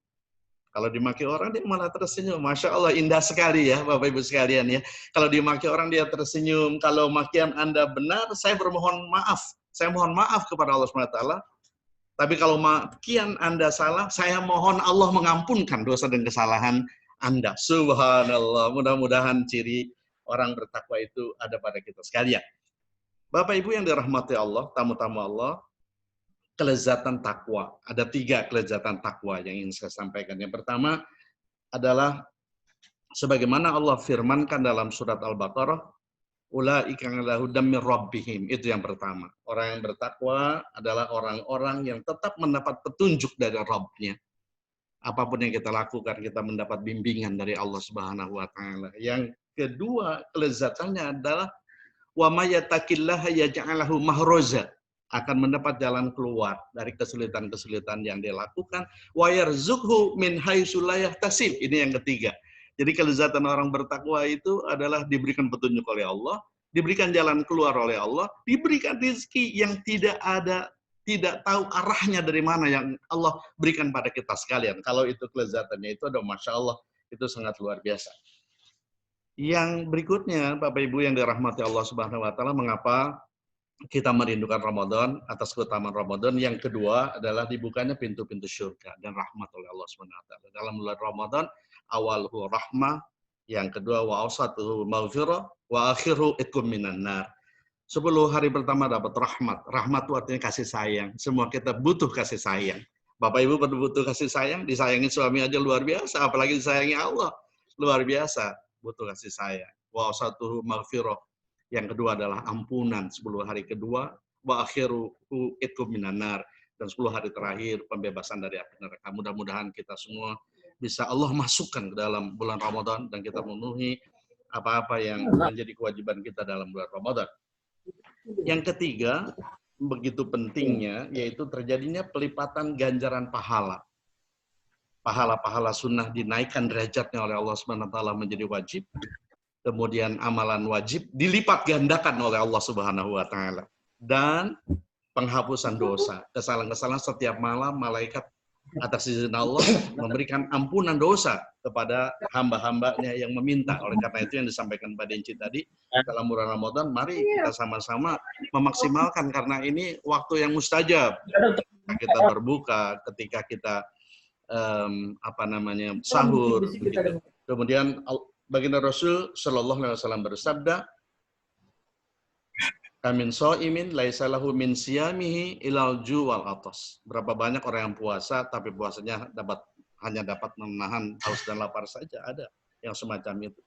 Kalau dimaki orang, dia malah tersenyum. Masya Allah, indah sekali ya, Bapak Ibu sekalian ya. Kalau dimaki orang, dia tersenyum. Kalau makian Anda benar, saya bermohon maaf. Saya mohon maaf kepada Allah SWT. Tapi kalau makian Anda salah, saya mohon Allah mengampunkan dosa dan kesalahan Anda. Subhanallah. Mudah-mudahan ciri orang bertakwa itu ada pada kita sekalian. Bapak Ibu yang dirahmati Allah, tamu-tamu Allah, kelezatan takwa. Ada 3 kelezatan takwa yang ingin saya sampaikan. Yang pertama adalah sebagaimana Allah firmankan dalam surat Al-Baqarah, ulaika ala hudam min rabbihim. Itu yang pertama. Orang yang bertakwa adalah orang-orang yang tetap mendapat petunjuk dari Rabb-nya. Apapun yang kita lakukan, kita mendapat bimbingan dari Allah Subhanahu wa taala. Yang kedua, kelezatannya adalah wa may yattaqillaha yaj'al lahu mahraja, akan mendapat jalan keluar dari kesulitan-kesulitan yang dia lakukan. Wa yarzuqhu min haitsu la yahtasib. Ini yang ketiga. Jadi kelezatan orang bertakwa itu adalah diberikan petunjuk oleh Allah, diberikan jalan keluar oleh Allah, diberikan rezeki yang tidak tahu arahnya dari mana yang Allah berikan pada kita sekalian. Kalau itu kelezatannya itu ada, Masya Allah, itu sangat luar biasa. Yang berikutnya, Bapak Ibu yang dirahmati Allah Subhanahu wa taala, mengapa kita merindukan Ramadan, atas keutamaan Ramadan. Yang kedua adalah dibukanya pintu-pintu surga dan rahmat oleh Allah SWT. Dalam bulan Ramadan, awalhu rahmah, yang kedua wa awsatuhu maghfirah, wa akhiru itqum minan nar. 10 hari pertama dapat rahmat. Rahmat itu artinya kasih sayang. Semua kita butuh kasih sayang. Bapak Ibu butuh kasih sayang, disayangi suami aja luar biasa, apalagi disayangi Allah. Luar biasa, butuh kasih sayang. Wa awsatuhu maghfirah. Yang kedua adalah ampunan 10 hari kedua, wa akhiru itqum minan nar, dan 10 hari terakhir pembebasan dari api neraka. Mudah-mudahan kita semua bisa Allah masukkan ke dalam bulan Ramadan dan kita memenuhi apa-apa yang menjadi kewajiban kita dalam bulan Ramadan. Yang ketiga, begitu pentingnya, yaitu terjadinya pelipatan ganjaran pahala. Pahala-pahala sunnah dinaikkan derajatnya oleh Allah SWT menjadi wajib. Kemudian amalan wajib dilipat gandakan oleh Allah Subhanahu wa taala. Dan penghapusan dosa. Kesalahan-kesalahan setiap malam malaikat atas izin Allah memberikan ampunan dosa kepada hamba-hambanya yang meminta. Oleh karena itu yang disampaikan Pak Denci tadi, dalam bulan Ramadan, mari kita sama-sama memaksimalkan, karena ini waktu yang mustajab. Ketika kita berbuka, ketika kita sahur. Begitu. Kemudian baginda Rasul Shallallahu Alaihi Wasallam bersabda, "Kamin so'imin laisa lahu min siyamihi ilal ju wal atas." Berapa banyak orang yang puasa tapi puasanya hanya dapat menahan haus dan lapar saja, ada yang semacam itu.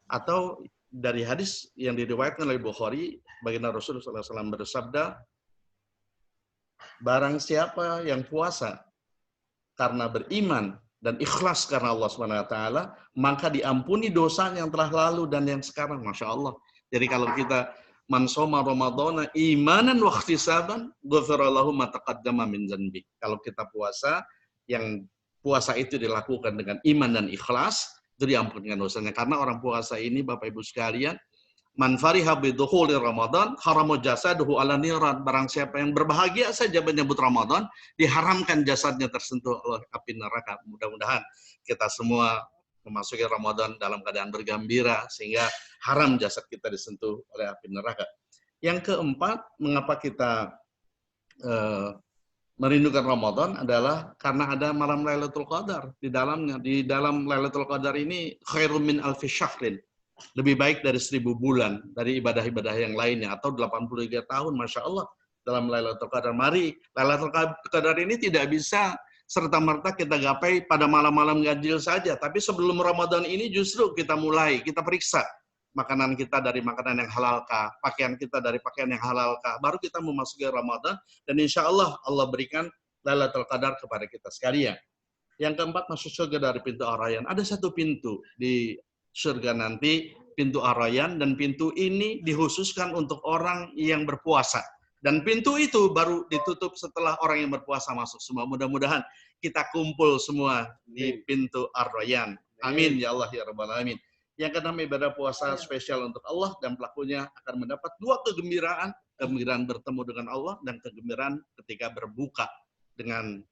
Atau dari hadis yang diriwayatkan oleh Bukhari, baginda Rasul sallallahu alaihi wasallam bersabda, barang siapa yang puasa karena beriman dan ikhlas karena Allah Subhanahu wa taala, maka diampuni dosa yang telah lalu dan yang sekarang. Masya Allah. Jadi kalau kita man shoma ramadhana imanan wa ihtisaban, ghufira lahu ma taqaddama min dzanbi. Kalau kita puasa, yang puasa itu dilakukan dengan iman dan ikhlas, itu diampunkan dosanya. Karena orang puasa ini, Bapak Ibu sekalian, man fariha bidukhuli Ramadan, haramu jasaduhu ala niran. Barang siapa yang berbahagia saja menyebut Ramadan, diharamkan jasadnya tersentuh oleh api neraka. Mudah-mudahan kita semua memasuki Ramadan dalam keadaan bergembira, sehingga haram jasad kita disentuh oleh api neraka. Yang keempat, mengapa kita merindukan Ramadan adalah karena ada malam Lailatul Qadar di dalamnya. Di dalam Lailatul Qadar ini khairum min alfi syahrin. Lebih baik dari 1000 bulan dari ibadah-ibadah yang lainnya, atau 83 tahun, Masya Allah, dalam Lailatul Qadar. Mari, Lailatul Qadar ini tidak bisa serta-merta kita gapai pada malam-malam ganjil saja. Tapi sebelum Ramadan ini justru kita periksa makanan kita dari makanan yang halalkah, pakaian kita dari pakaian yang halalkah, baru kita memasuki Ramadan, dan insya Allah Allah berikan Lailatul Qadar kepada kita sekalian. Yang keempat, masuk surga dari pintu Ar-Rayyan. Ada satu pintu di surga nanti, pintu Ar-Rayyan, dan pintu ini dikhususkan untuk orang yang berpuasa. Dan pintu itu baru ditutup setelah orang yang berpuasa masuk semua. Mudah-mudahan kita kumpul semua di pintu Ar-Rayyan. Amin ya Allah ya Rabbal Alamin. Yang keenam, ibadah puasa spesial untuk Allah, dan pelakunya akan mendapat 2 kegembiraan. Kegembiraan bertemu dengan Allah dan kegembiraan ketika berbuka dengan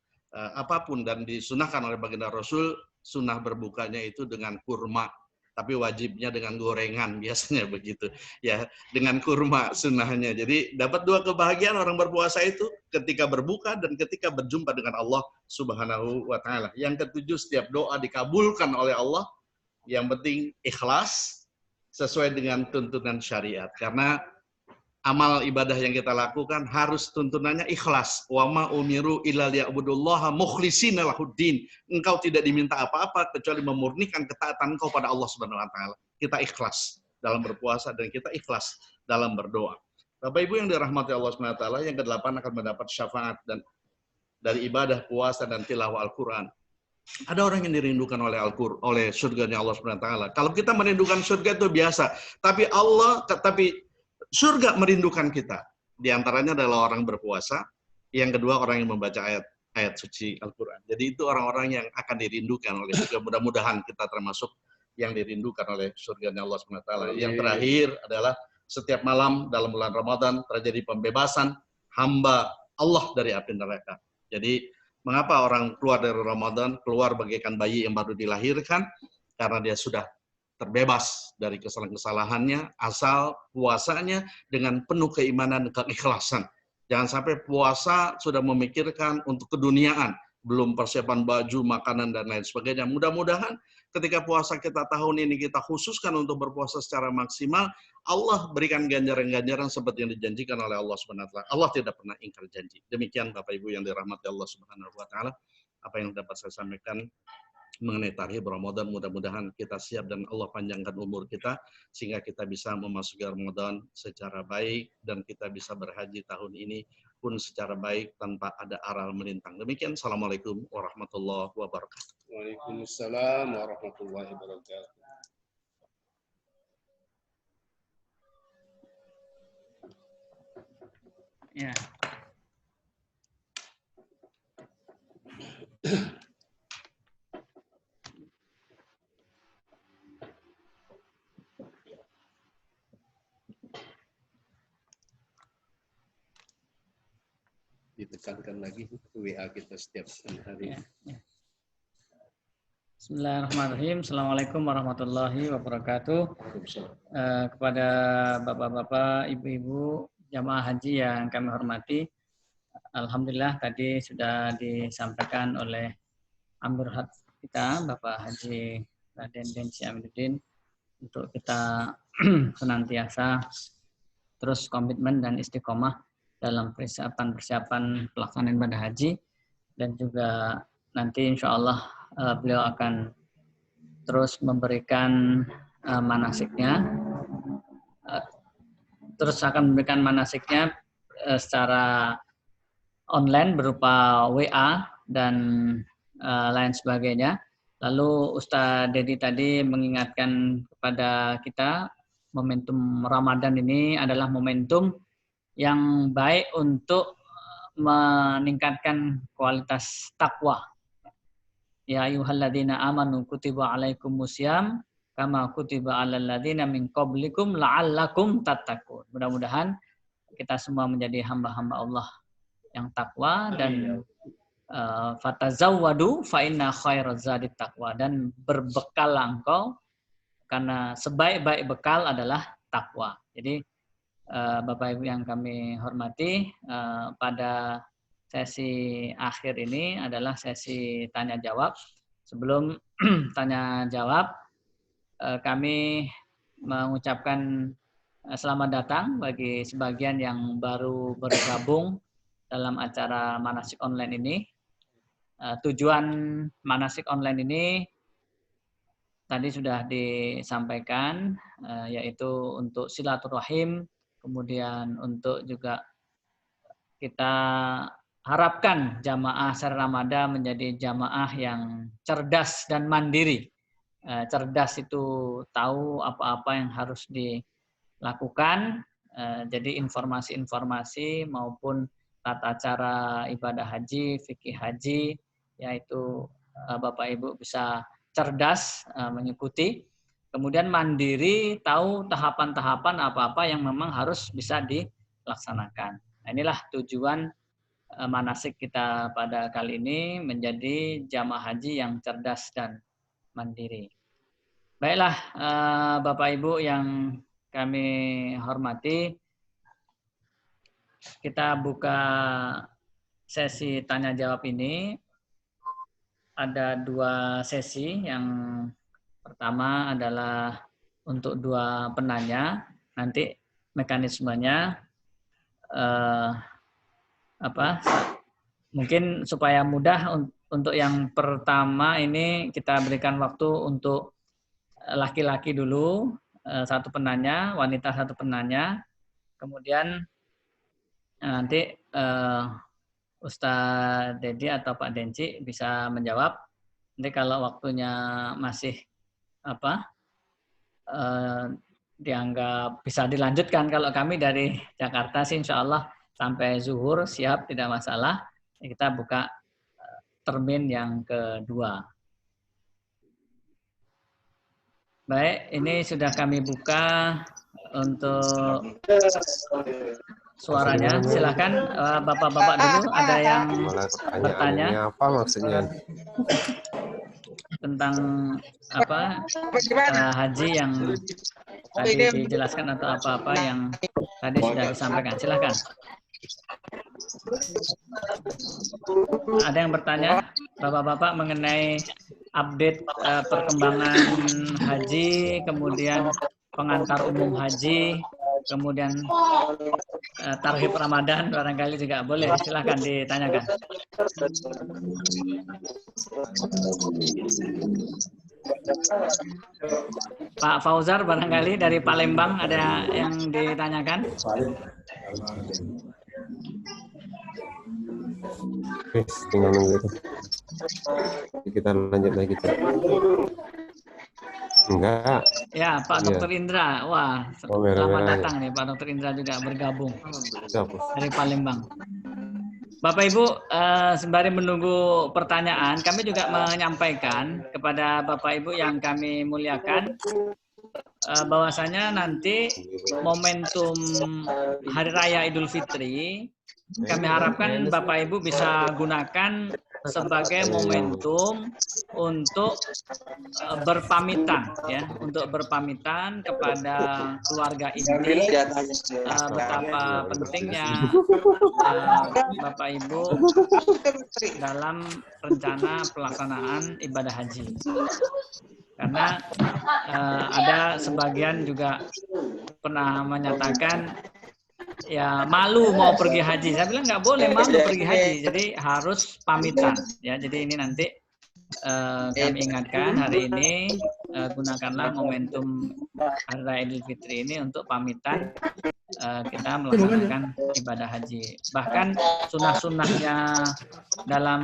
apapun. Dan disunahkan oleh baginda Rasul, sunnah berbukanya itu dengan kurma. Tapi wajibnya dengan gorengan, biasanya begitu. Ya, dengan kurma sunnahnya. Jadi dapat 2 kebahagiaan orang berpuasa itu, ketika berbuka dan ketika berjumpa dengan Allah Subhanahu wa taala. Yang ketujuh, setiap doa dikabulkan oleh Allah. Yang penting ikhlas sesuai dengan tuntunan syariat. Karena amal ibadah yang kita lakukan harus tuntunannya ikhlas. Wa ma umiru illa liya'budullaha mukhlishina lahuddin. Engkau tidak diminta apa-apa kecuali memurnikan ketaatan engkau pada Allah Subhanahu wa taala. Kita ikhlas dalam berpuasa dan kita ikhlas dalam berdoa. Bapak Ibu yang dirahmati Allah Subhanahu wa taala, yang ke-8 akan mendapat syafaat dan dari ibadah puasa dan tilawah Al-Qur'an. Ada orang yang dirindukan oleh surganya Allah Subhanahu wa taala. Kalau kita merindukan surga itu biasa, tapi surga merindukan kita. Di antaranya adalah orang berpuasa, yang kedua orang yang membaca ayat suci Al-Qur'an. Jadi itu orang-orang yang akan dirindukan oleh surga. Mudah-mudahan kita termasuk yang dirindukan oleh surganya Allah Subhanahu wa taala. Yang terakhir adalah setiap malam dalam bulan Ramadan terjadi pembebasan hamba Allah dari api neraka. Jadi mengapa orang keluar dari Ramadan, keluar bagaikan bayi yang baru dilahirkan? Karena dia sudah terbebas dari kesalahan-kesalahannya, asal puasanya dengan penuh keimanan dan keikhlasan. Jangan sampai puasa sudah memikirkan untuk keduniaan, belum persiapan baju, makanan, dan lain sebagainya. Mudah-mudahan ketika puasa kita tahun ini kita khususkan untuk berpuasa secara maksimal, Allah berikan ganjaran-ganjaran seperti yang dijanjikan oleh Allah Subhanahu wa taala. Allah tidak pernah ingkar janji. Demikian Bapak Ibu yang dirahmati Allah Subhanahu wa taala, apa yang dapat saya sampaikan mengenai tarhib Ramadan. Mudah-mudahan kita siap dan Allah panjangkan umur kita sehingga kita bisa memasuki Ramadan secara baik dan kita bisa berhaji tahun ini pun secara baik tanpa ada aral melintang. Demikian, Assalamualaikum warahmatullahi wabarakatuh. Waalaikumsalam warahmatullahi wabarakatuh. Ya. Ditekankan lagi WA kita setiap hari. Ya. Bismillahirrahmanirrahim. Assalamualaikum warahmatullahi wabarakatuh. Kepada bapak-bapak, ibu-ibu, jamaah haji yang kami hormati, alhamdulillah tadi sudah disampaikan oleh Amir Hat kita, Bapak Haji Raden Densi Amiruddin, untuk kita senantiasa terus komitmen dan istiqomah dalam persiapan pelaksanaan ibadah haji, dan juga nanti insya Allah beliau akan terus memberikan manasiknya, secara online berupa WA dan lain sebagainya. Lalu Ustadz Dedi tadi mengingatkan kepada kita, momentum Ramadan ini adalah momentum yang baik untuk meningkatkan kualitas takwa. Ya ayyuhalladzina amanu kutiba alaikumusiyam kama kutiba alal ladzina min qablikum la'allakum tattaqun. Mudah-mudahan kita semua menjadi hamba-hamba Allah yang takwa, dan fatazawwadu fa inna khairaz zadit taqwa, dan berbekallah engkau karena sebaik-baik bekal adalah takwa. Jadi Bapak Ibu yang kami hormati, pada sesi akhir ini adalah sesi tanya jawab. Sebelum tanya jawab, kami mengucapkan selamat datang bagi sebagian yang baru bergabung dalam acara manasik online ini. Tujuan manasik online ini tadi sudah disampaikan, yaitu untuk silaturahim, kemudian untuk juga kita harapkan jamaah Seri Ramadan menjadi jamaah yang cerdas dan mandiri. Cerdas itu tahu apa-apa yang harus dilakukan, jadi informasi-informasi maupun tata cara ibadah haji, fikih haji, yaitu Bapak Ibu bisa cerdas mengikuti. Kemudian mandiri, tahu tahapan-tahapan apa-apa yang memang harus bisa dilaksanakan. Nah, inilah tujuan manasik kita pada kali ini, menjadi jamaah haji yang cerdas dan mandiri. Baiklah, Bapak Ibu yang kami hormati, kita buka sesi tanya jawab ini. Ada 2 sesi. Yang pertama adalah untuk 2 penanya. Nanti mekanismenya mungkin supaya mudah, untuk yang pertama ini kita berikan waktu untuk laki-laki dulu 1 penanya, wanita 1 penanya. Kemudian nanti Ustadz Dedi atau Pak Denci bisa menjawab. Nanti kalau waktunya masih dianggap bisa dilanjutkan. Kalau kami dari Jakarta sih insya Allah sampai zuhur siap, tidak masalah. Kita buka termin yang kedua. Baik, ini sudah kami buka untuk suaranya. Silakan Bapak-bapak dulu, ada yang bertanya apa maksudnya tentang haji yang tadi dijelaskan atau apa-apa yang tadi sudah disampaikan. Silakan. Ada yang bertanya, Bapak-bapak, mengenai update perkembangan haji, kemudian pengantar umum haji, kemudian tarhib Ramadan, barangkali juga boleh. Silahkan ditanyakan. Pak Fauzar barangkali dari Palembang ada yang ditanyakan. Tinggal nunggu itu. Kita lanjut lagi. Enggak. Ya, Pak Dr. Indra. Wah, selamat datang nih Pak Dr. Indra juga bergabung dari Palembang. Bapak Ibu, sembari menunggu pertanyaan, kami juga menyampaikan kepada Bapak Ibu yang kami muliakan, bahwasanya nanti momentum Hari Raya Idul Fitri, kami harapkan Bapak Ibu bisa gunakan sebagai momentum untuk berpamitan ya, untuk berpamitan kepada keluarga inti betapa pentingnya Bapak Ibu dalam rencana pelaksanaan ibadah haji. Karena ada sebagian juga pernah menyatakan ya malu mau pergi haji. Saya bilang nggak boleh malu pergi haji, jadi harus pamitan ya. Jadi ini nanti kami ingatkan hari ini gunakanlah momentum Hari Raya Idul Fitri ini untuk pamitan kita melaksanakan ibadah haji. Bahkan sunnah-sunnahnya dalam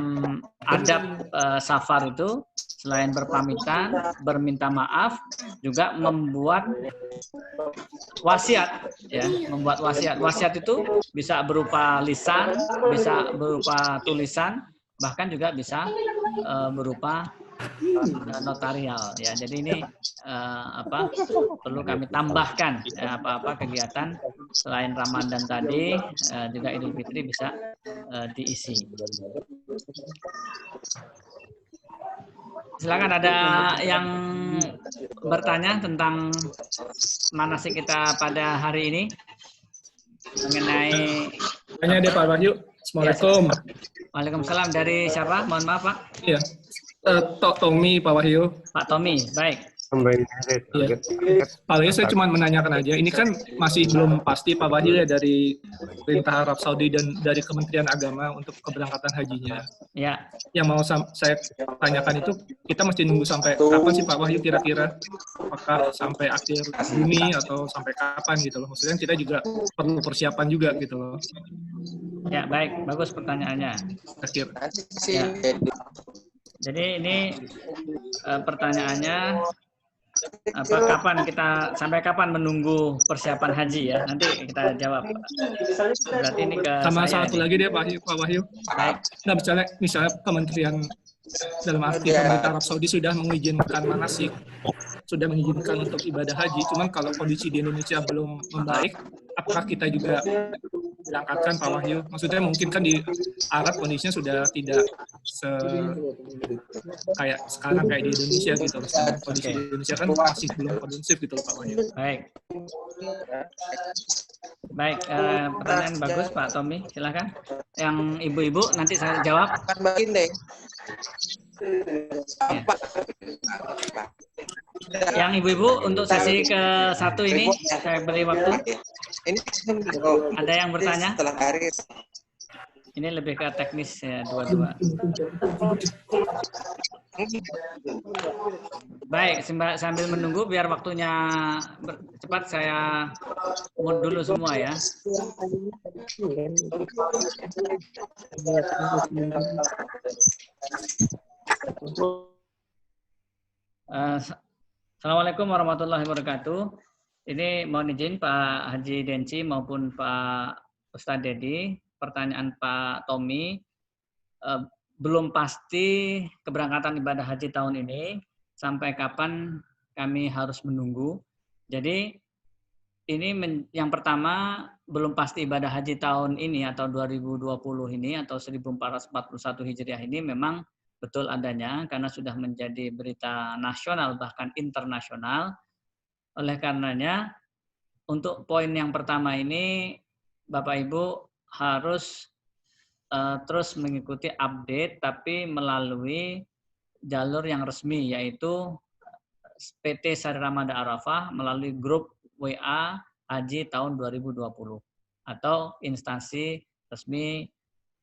adab safar itu selain berpamitan, berminta maaf, juga membuat wasiat ya, membuat wasiat. Wasiat itu bisa berupa lisan, bisa berupa tulisan, bahkan juga bisa berupa notarial ya. Jadi ini perlu kami tambahkan apa-apa kegiatan selain Ramadan tadi juga Idul Fitri bisa diisi. Silakan, ada yang bertanya tentang manasik kita pada hari ini mengenai. Tanya deh Pak Wahyu. Assalamualaikum. Waalaikumsalam. Dari siapa? Mohon maaf Pak. Iya. Tommy Pak Wahyu. Pak Tommy, baik. Ya. Pak Wahyu, saya cuma menanyakan aja. Ini kan masih belum pasti Pak Wahyu ya dari pemerintah Arab Saudi dan dari Kementerian Agama untuk keberangkatan hajinya. Ya. Yang mau saya tanyakan itu kita mesti nunggu sampai kapan sih Pak Wahyu kira-kira? Apakah sampai akhir Juni atau sampai kapan gitu loh? Maksudnya kita juga perlu persiapan juga gitu loh. Ya, baik. Bagus pertanyaannya. Akhir. Ya. Jadi ini pertanyaannya sampai kapan menunggu persiapan haji ya? Nanti kita jawab. Berarti ini ke sama saya satu ini. lagi deh Pak Wahyu. Baik. Nah, misalnya Kementerian dalam arti pemerintah Arab Saudi sudah mengizinkan manasik, sudah mengizinkan untuk ibadah haji. Cuman kalau kondisi di Indonesia belum membaik, apakah kita juga berangkatkan Pak Wahyu? Maksudnya mungkin kan di Arab kondisinya sudah tidak kayak sekarang kayak di Indonesia gitu. Kondisi di Indonesia kan masih belum kondusif gitu Pak Wahyu. Baik. Baik, pertanyaan bagus Pak Tommy, silakan. Yang ibu-ibu nanti saya jawab. Ya. Yang ibu-ibu untuk sesi ke-1 ini saya beri waktu. Ada yang bertanya? Ini lebih ke teknis ya, dua-dua. Baik, sambil menunggu biar waktunya cepat saya mute dulu semua ya. Assalamualaikum warahmatullahi wabarakatuh. Ini mohon izin Pak Haji Denci maupun Pak Ustadz Dedi. Pertanyaan Pak Tommy, belum pasti keberangkatan ibadah haji tahun ini, sampai kapan kami harus menunggu. Jadi ini yang pertama, belum pasti ibadah haji tahun ini atau 2020 ini atau 1441 Hijriah ini memang betul adanya karena sudah menjadi berita nasional bahkan internasional. Oleh karenanya untuk poin yang pertama ini Bapak Ibu harus terus mengikuti update tapi melalui jalur yang resmi yaitu PT Sari Ramadan Arafah melalui grup WA Haji tahun 2020 atau instansi resmi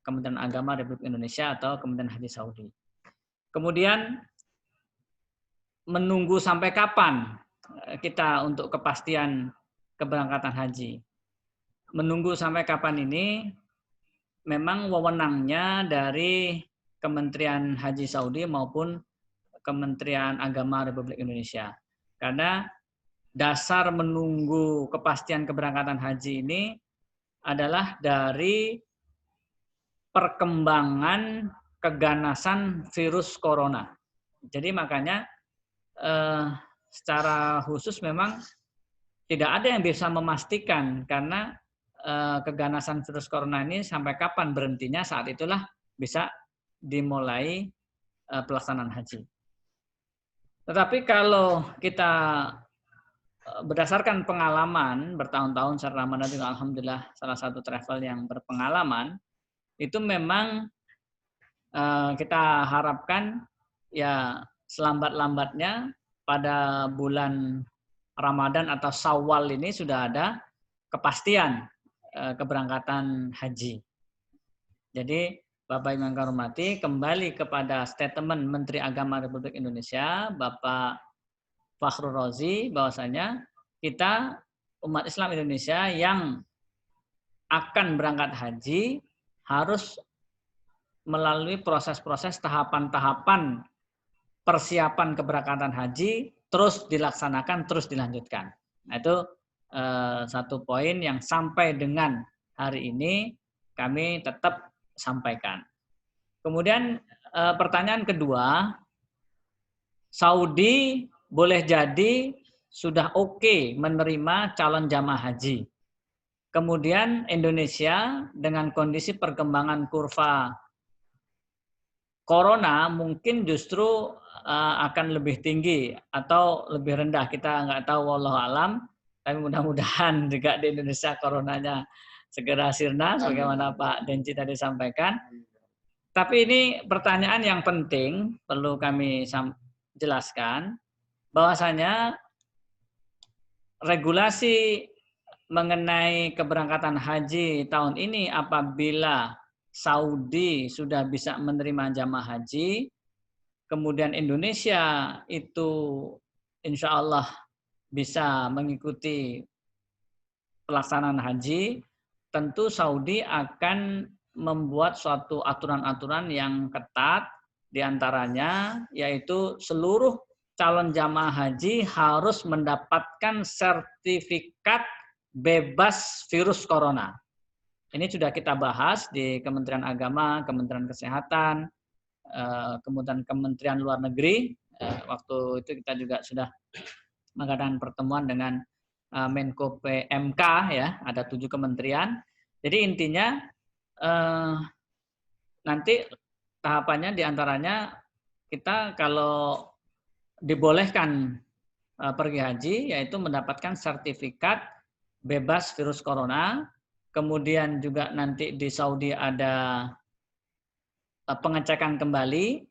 Kementerian Agama Republik Indonesia atau Kementerian Haji Saudi. Kemudian menunggu sampai kapan kita untuk kepastian keberangkatan haji. Menunggu sampai kapan ini memang wewenangnya dari Kementerian Haji Saudi maupun Kementerian Agama Republik Indonesia. Karena dasar menunggu kepastian keberangkatan haji ini adalah dari perkembangan keganasan virus corona. Jadi makanya secara khusus memang tidak ada yang bisa memastikan karena keganasan virus corona ini sampai kapan berhentinya, saat itulah bisa dimulai pelaksanaan haji. Tetapi kalau kita berdasarkan pengalaman bertahun-tahun secara Ramadan juga alhamdulillah salah satu travel yang berpengalaman, itu memang kita harapkan ya selambat-lambatnya pada bulan Ramadan atau Syawal ini sudah ada kepastian keberangkatan haji. Jadi Bapak Ibu yang kami hormati, kembali kepada statement Menteri Agama Republik Indonesia, Bapak Fakhrul Razi, bahwasanya kita umat Islam Indonesia yang akan berangkat haji harus melalui proses-proses tahapan-tahapan persiapan keberangkatan haji terus dilaksanakan, terus dilanjutkan. Nah, itu satu poin yang sampai dengan hari ini kami tetap sampaikan. Kemudian pertanyaan kedua, Saudi boleh jadi sudah oke menerima calon jamaah haji. Kemudian Indonesia dengan kondisi perkembangan kurva Corona mungkin justru akan lebih tinggi atau lebih rendah. Kita nggak tahu, wallahu alam. Tapi mudah-mudahan juga di Indonesia coronanya segera sirna, sebagaimana Pak Denci tadi sampaikan. Tapi ini pertanyaan yang penting, perlu kami jelaskan, bahwasanya regulasi mengenai keberangkatan haji tahun ini apabila Saudi sudah bisa menerima jamaah haji, kemudian Indonesia itu insya Allah bisa mengikuti pelaksanaan haji, tentu Saudi akan membuat suatu aturan-aturan yang ketat, diantaranya yaitu seluruh calon jamaah haji harus mendapatkan sertifikat bebas virus corona. Ini sudah kita bahas di Kementerian Agama, Kementerian Kesehatan, kemudian Kementerian Luar Negeri. Waktu itu kita juga sudah mengadakan pertemuan dengan Menko PMK, ya, ada 7 kementerian. Jadi intinya nanti tahapannya diantaranya kita kalau dibolehkan pergi haji, yaitu mendapatkan sertifikat bebas virus corona. Kemudian juga nanti di Saudi ada pengecekan kembali.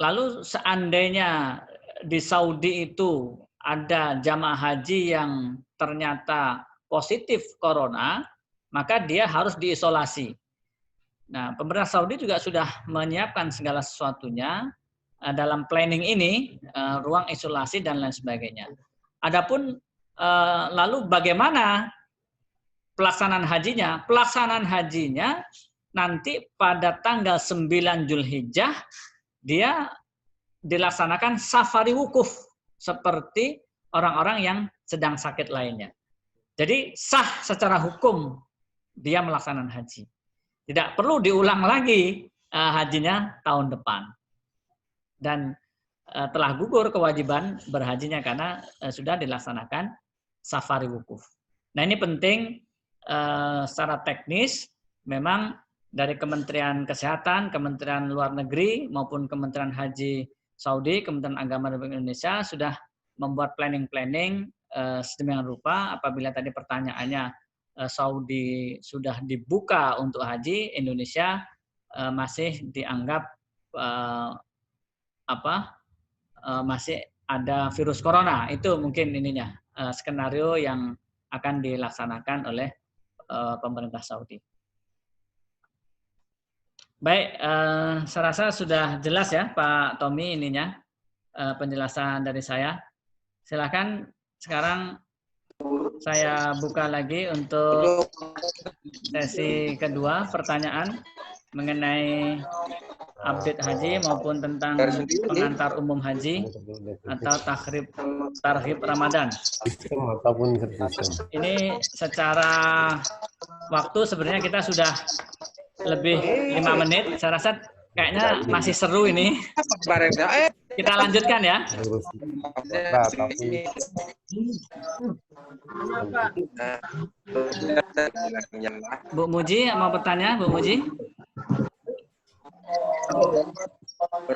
Lalu seandainya di Saudi itu ada jamaah haji yang ternyata positif corona, maka dia harus diisolasi. Nah, pemerintah Saudi juga sudah menyiapkan segala sesuatunya dalam planning ini, ruang isolasi dan lain sebagainya. Adapun lalu bagaimana pelaksanaan hajinya? Pelaksanaan hajinya nanti pada tanggal 9 Zulhijjah dia dilaksanakan safari wukuf seperti orang-orang yang sedang sakit lainnya. Jadi sah secara hukum dia melaksanakan haji. Tidak perlu diulang lagi hajinya tahun depan. Dan telah gugur kewajiban berhajinya karena sudah dilaksanakan safari wukuf. Nah, ini penting secara teknis, memang dari Kementerian Kesehatan, Kementerian Luar Negeri maupun Kementerian Haji Saudi, Kementerian Agama Republik Indonesia sudah membuat planning-planning sedemikian rupa. Apabila tadi pertanyaannya Saudi sudah dibuka untuk haji, Indonesia masih dianggap masih ada virus corona. Itu mungkin ininya skenario yang akan dilaksanakan oleh pemerintah Saudi. Baik, saya rasa sudah jelas ya Pak Tommy ininya penjelasan dari saya. Silakan sekarang saya buka lagi untuk sesi kedua, pertanyaan mengenai update haji maupun tentang pengantar umum haji atau tarhib Ramadan. Ini secara waktu sebenarnya kita sudah lebih 5 menit. Saya rasa kayaknya masih seru ini. Kita lanjutkan ya. Bu Muji mau bertanya, Bu Muji? tahu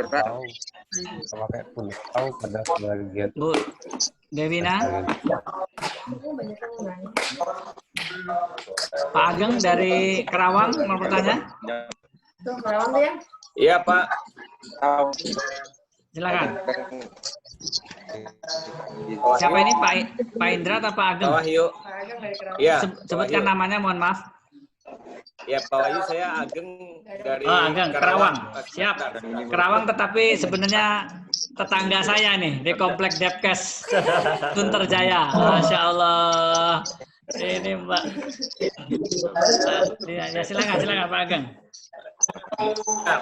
pakai pun tahu pada sebagian Bu Devina, Pak Ageng dari Kerawang mau bertanya? Tuh, Kerawang tuh ya. Iya Pak. Silakan. Siapa ini Pak Indra atau Pak Ageng? Pak Wahyu. Pak Ageng dari Kerawang. Iya. Sebutkan namanya, mohon maaf. Ya Pak Wahyu, saya Ageng dari Oh, Ageng, Kerawang. Siap. Kerawang tetapi sebenarnya tetangga saya nih di Komplek Depkes Sunterjaya. Masya Allah. Ini Mbak. Ya, silakan Pak Ageng. Nah,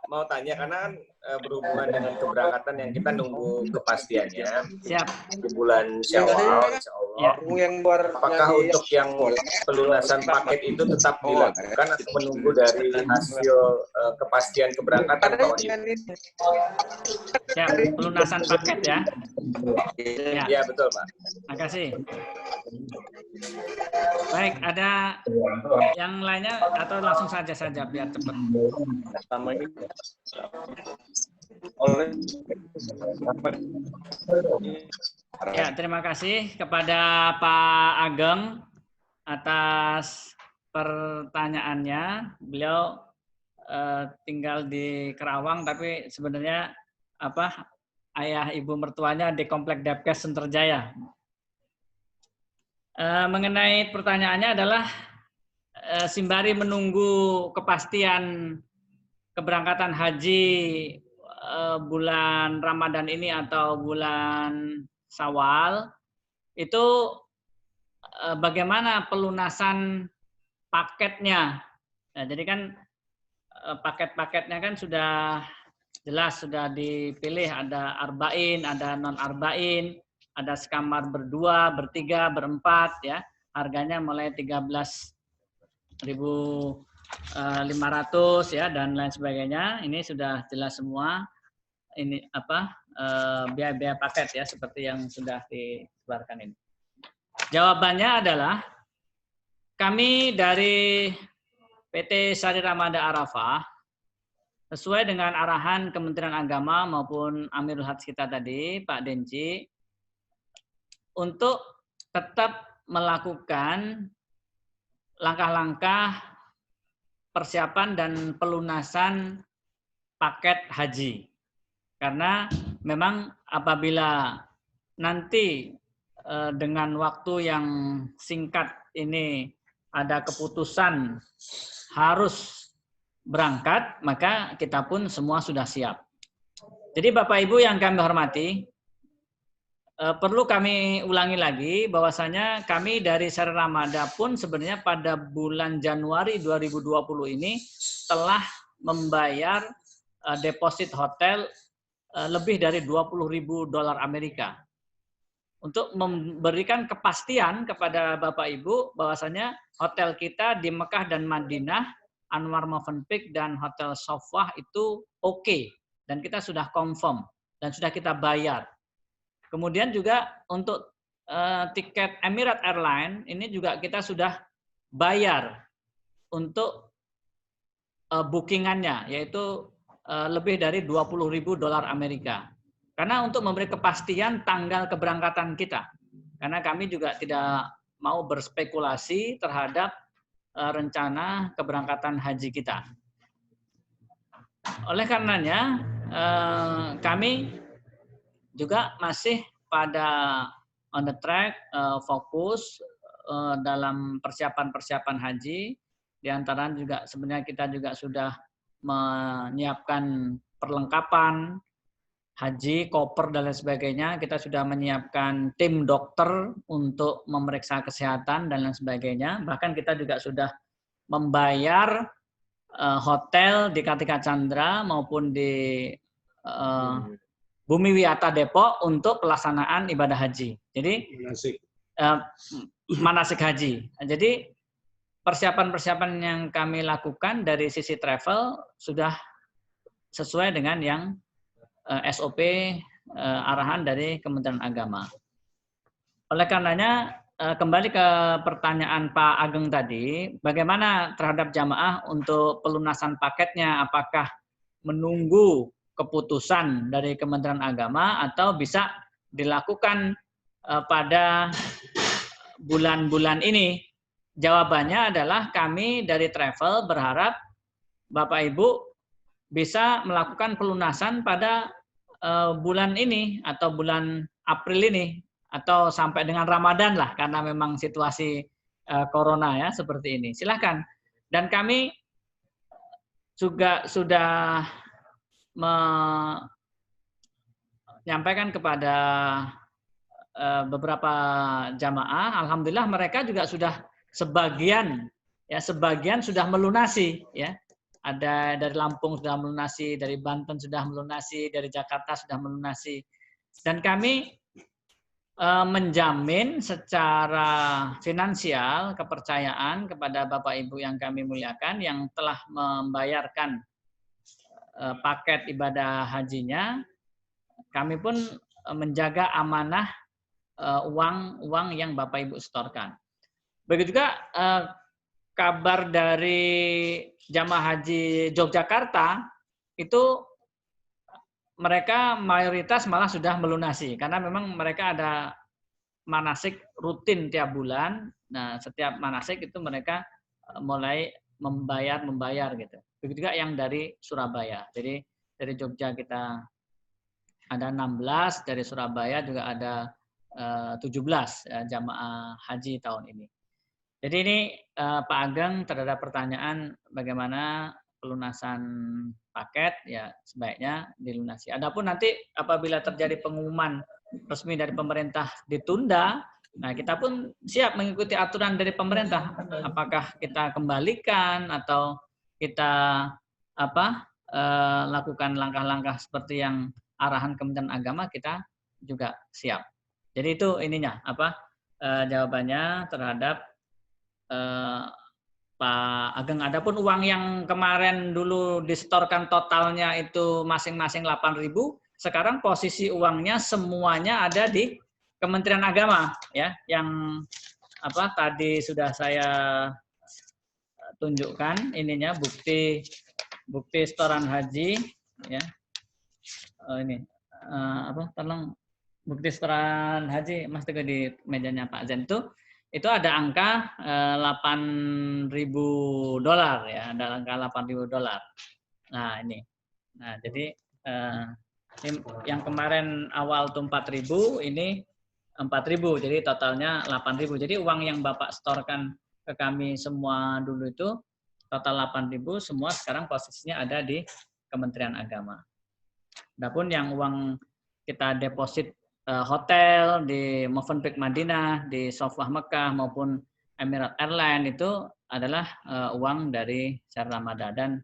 mau tanya karena kan berhubungan dengan keberangkatan yang kita nunggu kepastiannya. Siap. Di bulan Syawal, Insya Allah. Ya. Apakah untuk yang pelunasan paket itu tetap dilakukan atau menunggu dari hasil kepastian keberangkatan, Pak Wahyu? Siap. Pelunasan paket ya. Ya. Ya betul Pak. Makasih. Baik, ada yang lainnya atau langsung saja biar cepat. Ya, terima kasih kepada Pak Ageng atas pertanyaannya. Beliau tinggal di Kerawang, tapi sebenarnya ayah ibu mertuanya di Komplek Depkes Sunterjaya. Mengenai pertanyaannya adalah sembari menunggu kepastian keberangkatan haji bulan Ramadan ini atau bulan Syawal, itu bagaimana pelunasan paketnya. Nah, jadi kan paket-paketnya kan sudah jelas, sudah dipilih, ada arba'in, ada non-arba'in, ada sekamar berdua, bertiga, berempat, ya. Harganya mulai 13.500 ya dan lain sebagainya. Ini sudah jelas semua. Ini biaya-biaya paket ya seperti yang sudah disebarkan ini. Jawabannya adalah kami dari PT Sari Ramada Arafah sesuai dengan arahan Kementerian Agama maupun Amirul Hajj kita tadi, Pak Denci, untuk tetap melakukan langkah-langkah persiapan dan pelunasan paket haji. Karena memang apabila nanti dengan waktu yang singkat ini ada keputusan harus berangkat, maka kita pun semua sudah siap. Jadi Bapak Ibu yang kami hormati, perlu kami ulangi lagi bahwasanya kami dari Sari Ramada pun sebenarnya pada bulan Januari 2020 ini telah membayar deposit hotel lebih dari $20.000 Amerika untuk memberikan kepastian kepada Bapak Ibu bahwasanya hotel kita di Mekah dan Madinah, Anwar Movenpick dan Hotel Sofwah itu oke, dan kita sudah confirm dan sudah kita bayar. Kemudian juga untuk tiket Emirates Airline ini juga kita sudah bayar untuk bookingannya, yaitu lebih dari $20.000 Amerika. Karena untuk memberi kepastian tanggal keberangkatan kita. Karena kami juga tidak mau berspekulasi terhadap rencana keberangkatan haji kita. Oleh karenanya, kami juga masih pada on the track, fokus dalam persiapan-persiapan haji. Di antara juga sebenarnya kita juga sudah menyiapkan perlengkapan haji, koper dan lain sebagainya. Kita sudah menyiapkan tim dokter untuk memeriksa kesehatan dan lain sebagainya. Bahkan kita juga sudah membayar hotel di Kartika Chandra maupun di Bumi Wiyata Depok untuk pelaksanaan ibadah haji. Jadi manasik haji. Jadi persiapan-persiapan yang kami lakukan dari sisi travel sudah sesuai dengan yang SOP arahan dari Kementerian Agama. Oleh karenanya kembali ke pertanyaan Pak Ageng tadi, bagaimana terhadap jamaah untuk pelunasan paketnya, apakah menunggu keputusan dari Kementerian Agama atau bisa dilakukan pada bulan-bulan ini? Jawabannya adalah kami dari travel berharap Bapak Ibu bisa melakukan pelunasan pada bulan ini atau bulan April ini atau sampai dengan Ramadan lah, karena memang situasi corona ya seperti ini. Silahkan. Dan kami juga sudah menyampaikan kepada beberapa jamaah, alhamdulillah mereka juga sudah sebagian sudah melunasi ya. Ada dari Lampung sudah melunasi, dari Banten sudah melunasi, dari Jakarta sudah melunasi. Dan kami menjamin secara finansial kepercayaan kepada Bapak Ibu yang kami muliakan yang telah membayarkan paket ibadah hajinya. Kami pun menjaga amanah uang yang Bapak Ibu setorkan. Begitu juga kabar dari jamaah haji Yogyakarta itu mereka mayoritas malah sudah melunasi karena memang mereka ada manasik rutin tiap bulan. Nah, setiap manasik itu mereka mulai membayar gitu. Begitu juga yang dari Surabaya. Jadi dari Jogja kita ada 16, dari Surabaya juga ada 17 jamaah haji tahun ini. Jadi ini Pak Ageng terhadap pertanyaan bagaimana pelunasan paket, ya sebaiknya dilunasi. Adapun nanti apabila terjadi pengumuman resmi dari pemerintah ditunda, nah kita pun siap mengikuti aturan dari pemerintah. Apakah kita kembalikan atau kita lakukan langkah-langkah seperti yang arahan Kementerian Agama, kita juga siap. Jadi itu ininya jawabannya terhadap Pak Ageng. Adapun uang yang kemarin dulu disetorkan totalnya itu masing-masing 8.000, sekarang posisi uangnya semuanya ada di Kementerian Agama ya, yang tadi sudah saya tunjukkan ininya bukti setoran haji ya. Ini tolong bukti setoran haji Mas Teguh di mejanya Pak Zen itu ada angka $8.000 ya, ada angka $8.000. Nah ini, nah jadi yang kemarin awal tuh 4.000, ini 4.000, jadi totalnya 8.000. Jadi uang yang Bapak setorkan ke kami semua dulu itu total 8.000, semua sekarang posisinya ada di Kementerian Agama. Adapun yang uang kita deposit hotel di Movenpick Madinah, di Sofwah Mekah maupun Emirat Airline itu adalah uang dari Syar Ramadan. Dan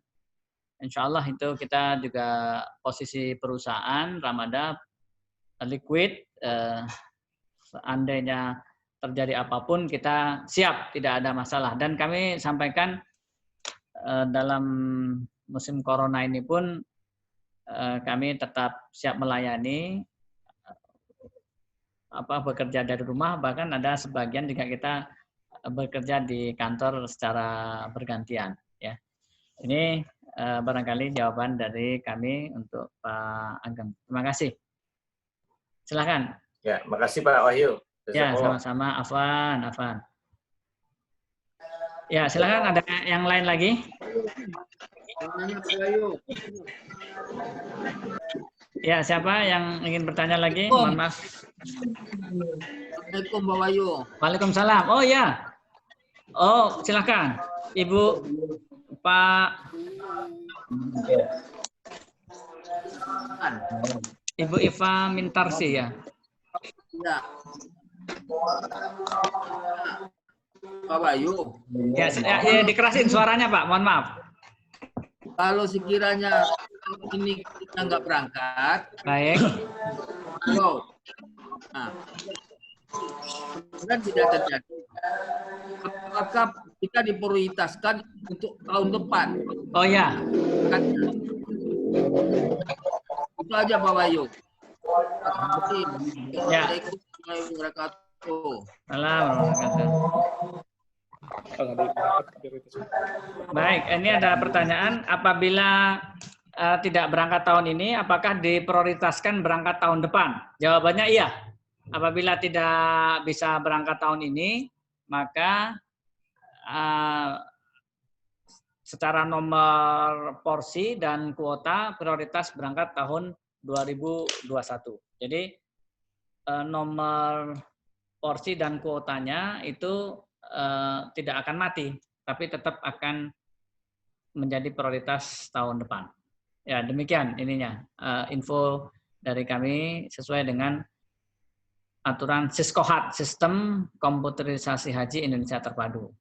insya Allah itu kita juga posisi perusahaan Ramadan liquid, seandainya terjadi apapun kita siap, tidak ada masalah. Dan kami sampaikan dalam musim corona ini pun kami tetap siap melayani, bekerja dari rumah, bahkan ada sebagian juga kita bekerja di kantor secara bergantian ya. Ini barangkali jawaban dari kami untuk Pak Ageng. Terima kasih. Silakan. Ya, makasih Pak Wahyu. Ya, sama-sama. Afwan. Ya, silakan, ada yang lain lagi? Ya, siapa yang ingin bertanya lagi? Mohon maaf. Assalamualaikum Pak Wahyu. Waalaikumsalam. Oh ya. Oh, silakan. Ibu Pak. Ibu Iva Mintarsi ya. Ya. Pak Wahyu. Ya, dikerasin suaranya Pak. Mohon maaf. Kalau sekiranya ini kita nggak berangkat, baik. Nah, kan tidak terjadi. Apakah kita diprioritaskan untuk tahun depan? Oh ya. Itu aja Pak Wahyu. Ya. Baik, ini ada pertanyaan, apabila tidak berangkat tahun ini, apakah diprioritaskan berangkat tahun depan? Jawabannya iya. Apabila tidak bisa berangkat tahun ini, maka secara nomor porsi dan kuota prioritas berangkat tahun 2021. Jadi nomor porsi dan kuotanya itu tidak akan mati, tapi tetap akan menjadi prioritas tahun depan. Ya, demikian ininya info dari kami sesuai dengan aturan Siskohat, Sistem Komputerisasi Haji Indonesia Terpadu.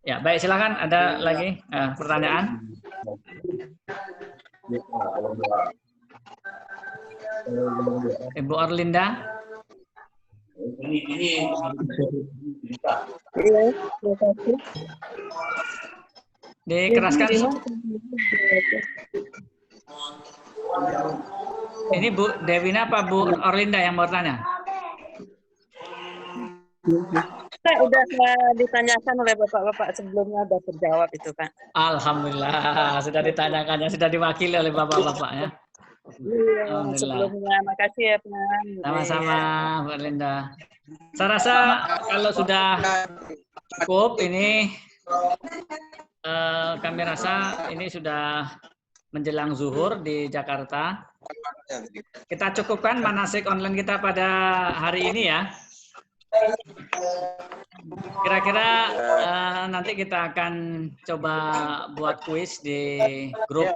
Ya, baik, silakan. Ada lagi pertanyaan? Ibu Orlinda? Dikeraskan. Ini Bu Devina apa Bu Orlinda yang mau bertanya? Udah ditanyakan oleh bapak-bapak sebelumnya, sudah terjawab itu Pak. Alhamdulillah, sudah ditanyakannya, sudah diwakili oleh bapak-bapak ya. Iya, sebelumnya. Makasih ya Pak. Sama-sama Bu Linda. Saya rasa kalau sudah cukup ini, kami rasa ini sudah menjelang zuhur di Jakarta. Kita cukupkan manasik online kita pada hari ini ya. Kira-kira nanti kita akan coba buat kuis di grup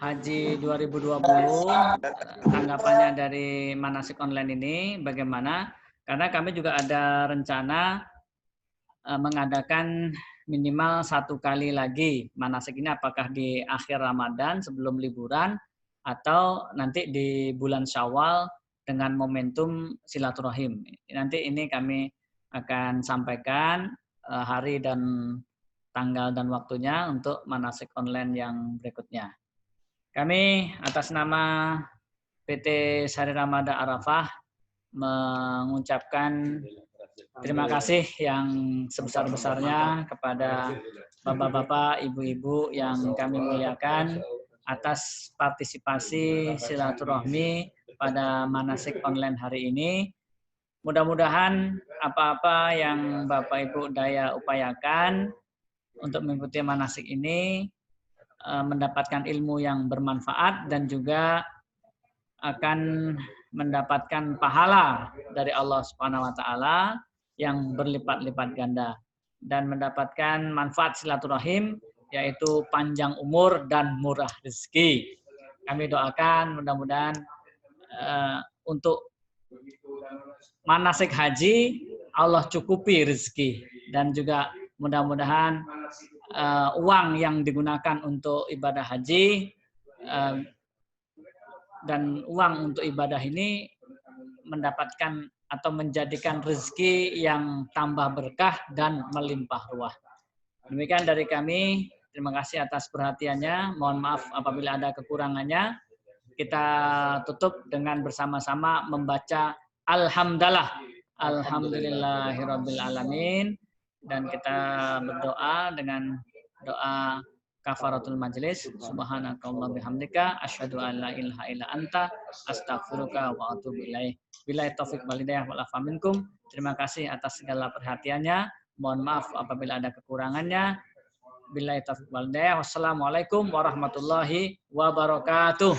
Haji 2020, tanggapannya dari manasik online ini bagaimana, karena kami juga ada rencana mengadakan minimal 1 kali lagi manasik ini, apakah di akhir Ramadan sebelum liburan atau nanti di bulan Syawal dengan momentum silaturahim. Nanti ini kami akan sampaikan hari dan tanggal dan waktunya untuk manasik online yang berikutnya. Kami atas nama PT Sari Ramada Arafah mengucapkan terima kasih yang sebesar-besarnya kepada bapak-bapak, ibu-ibu yang kami muliakan atas partisipasi silaturahmi pada manasik online hari ini. Mudah-mudahan apa-apa yang Bapak Ibu daya upayakan untuk mengikuti manasik ini mendapatkan ilmu yang bermanfaat dan juga akan mendapatkan pahala dari Allah Subhanahu wa taala yang berlipat-lipat ganda dan mendapatkan manfaat silaturahim yaitu panjang umur dan murah rezeki. Kami doakan mudah-mudahan untuk manasik haji Allah cukupi rezeki dan juga mudah-mudahan uang yang digunakan untuk ibadah haji dan uang untuk ibadah ini mendapatkan atau menjadikan rezeki yang tambah berkah dan melimpah ruah. Demikian dari kami. Terima kasih atas perhatiannya. Mohon maaf apabila ada kekurangannya. Kita tutup dengan bersama-sama membaca Alhamdulillah. Alhamdulillahirabbil alamin, dan kita berdoa dengan doa kafaratul majlis. Subhanakallah bihamdika asyhadu an la ilaha illa anta astaghfiruka wa atubu ilaih. Billahi taufik wal hidayah wal afa minkum. Terima kasih atas segala perhatiannya. Mohon maaf apabila ada kekurangannya. Billahi taufik wal hidayah. Wassalamualaikum warahmatullahi wabarakatuh.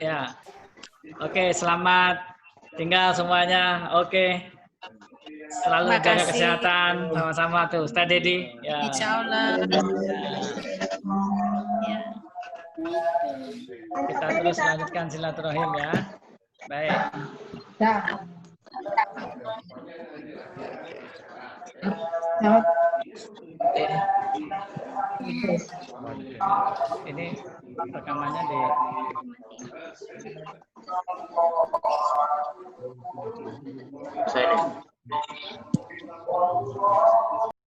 Ya, oke, selamat tinggal semuanya. Oke, selalu jaga kesehatan sama-sama tuh, Ustaz Dedi. Ya. Insya Allah. Ya. Kita terus lanjutkan silaturahim ya. Baik. Ini rekamannya di saya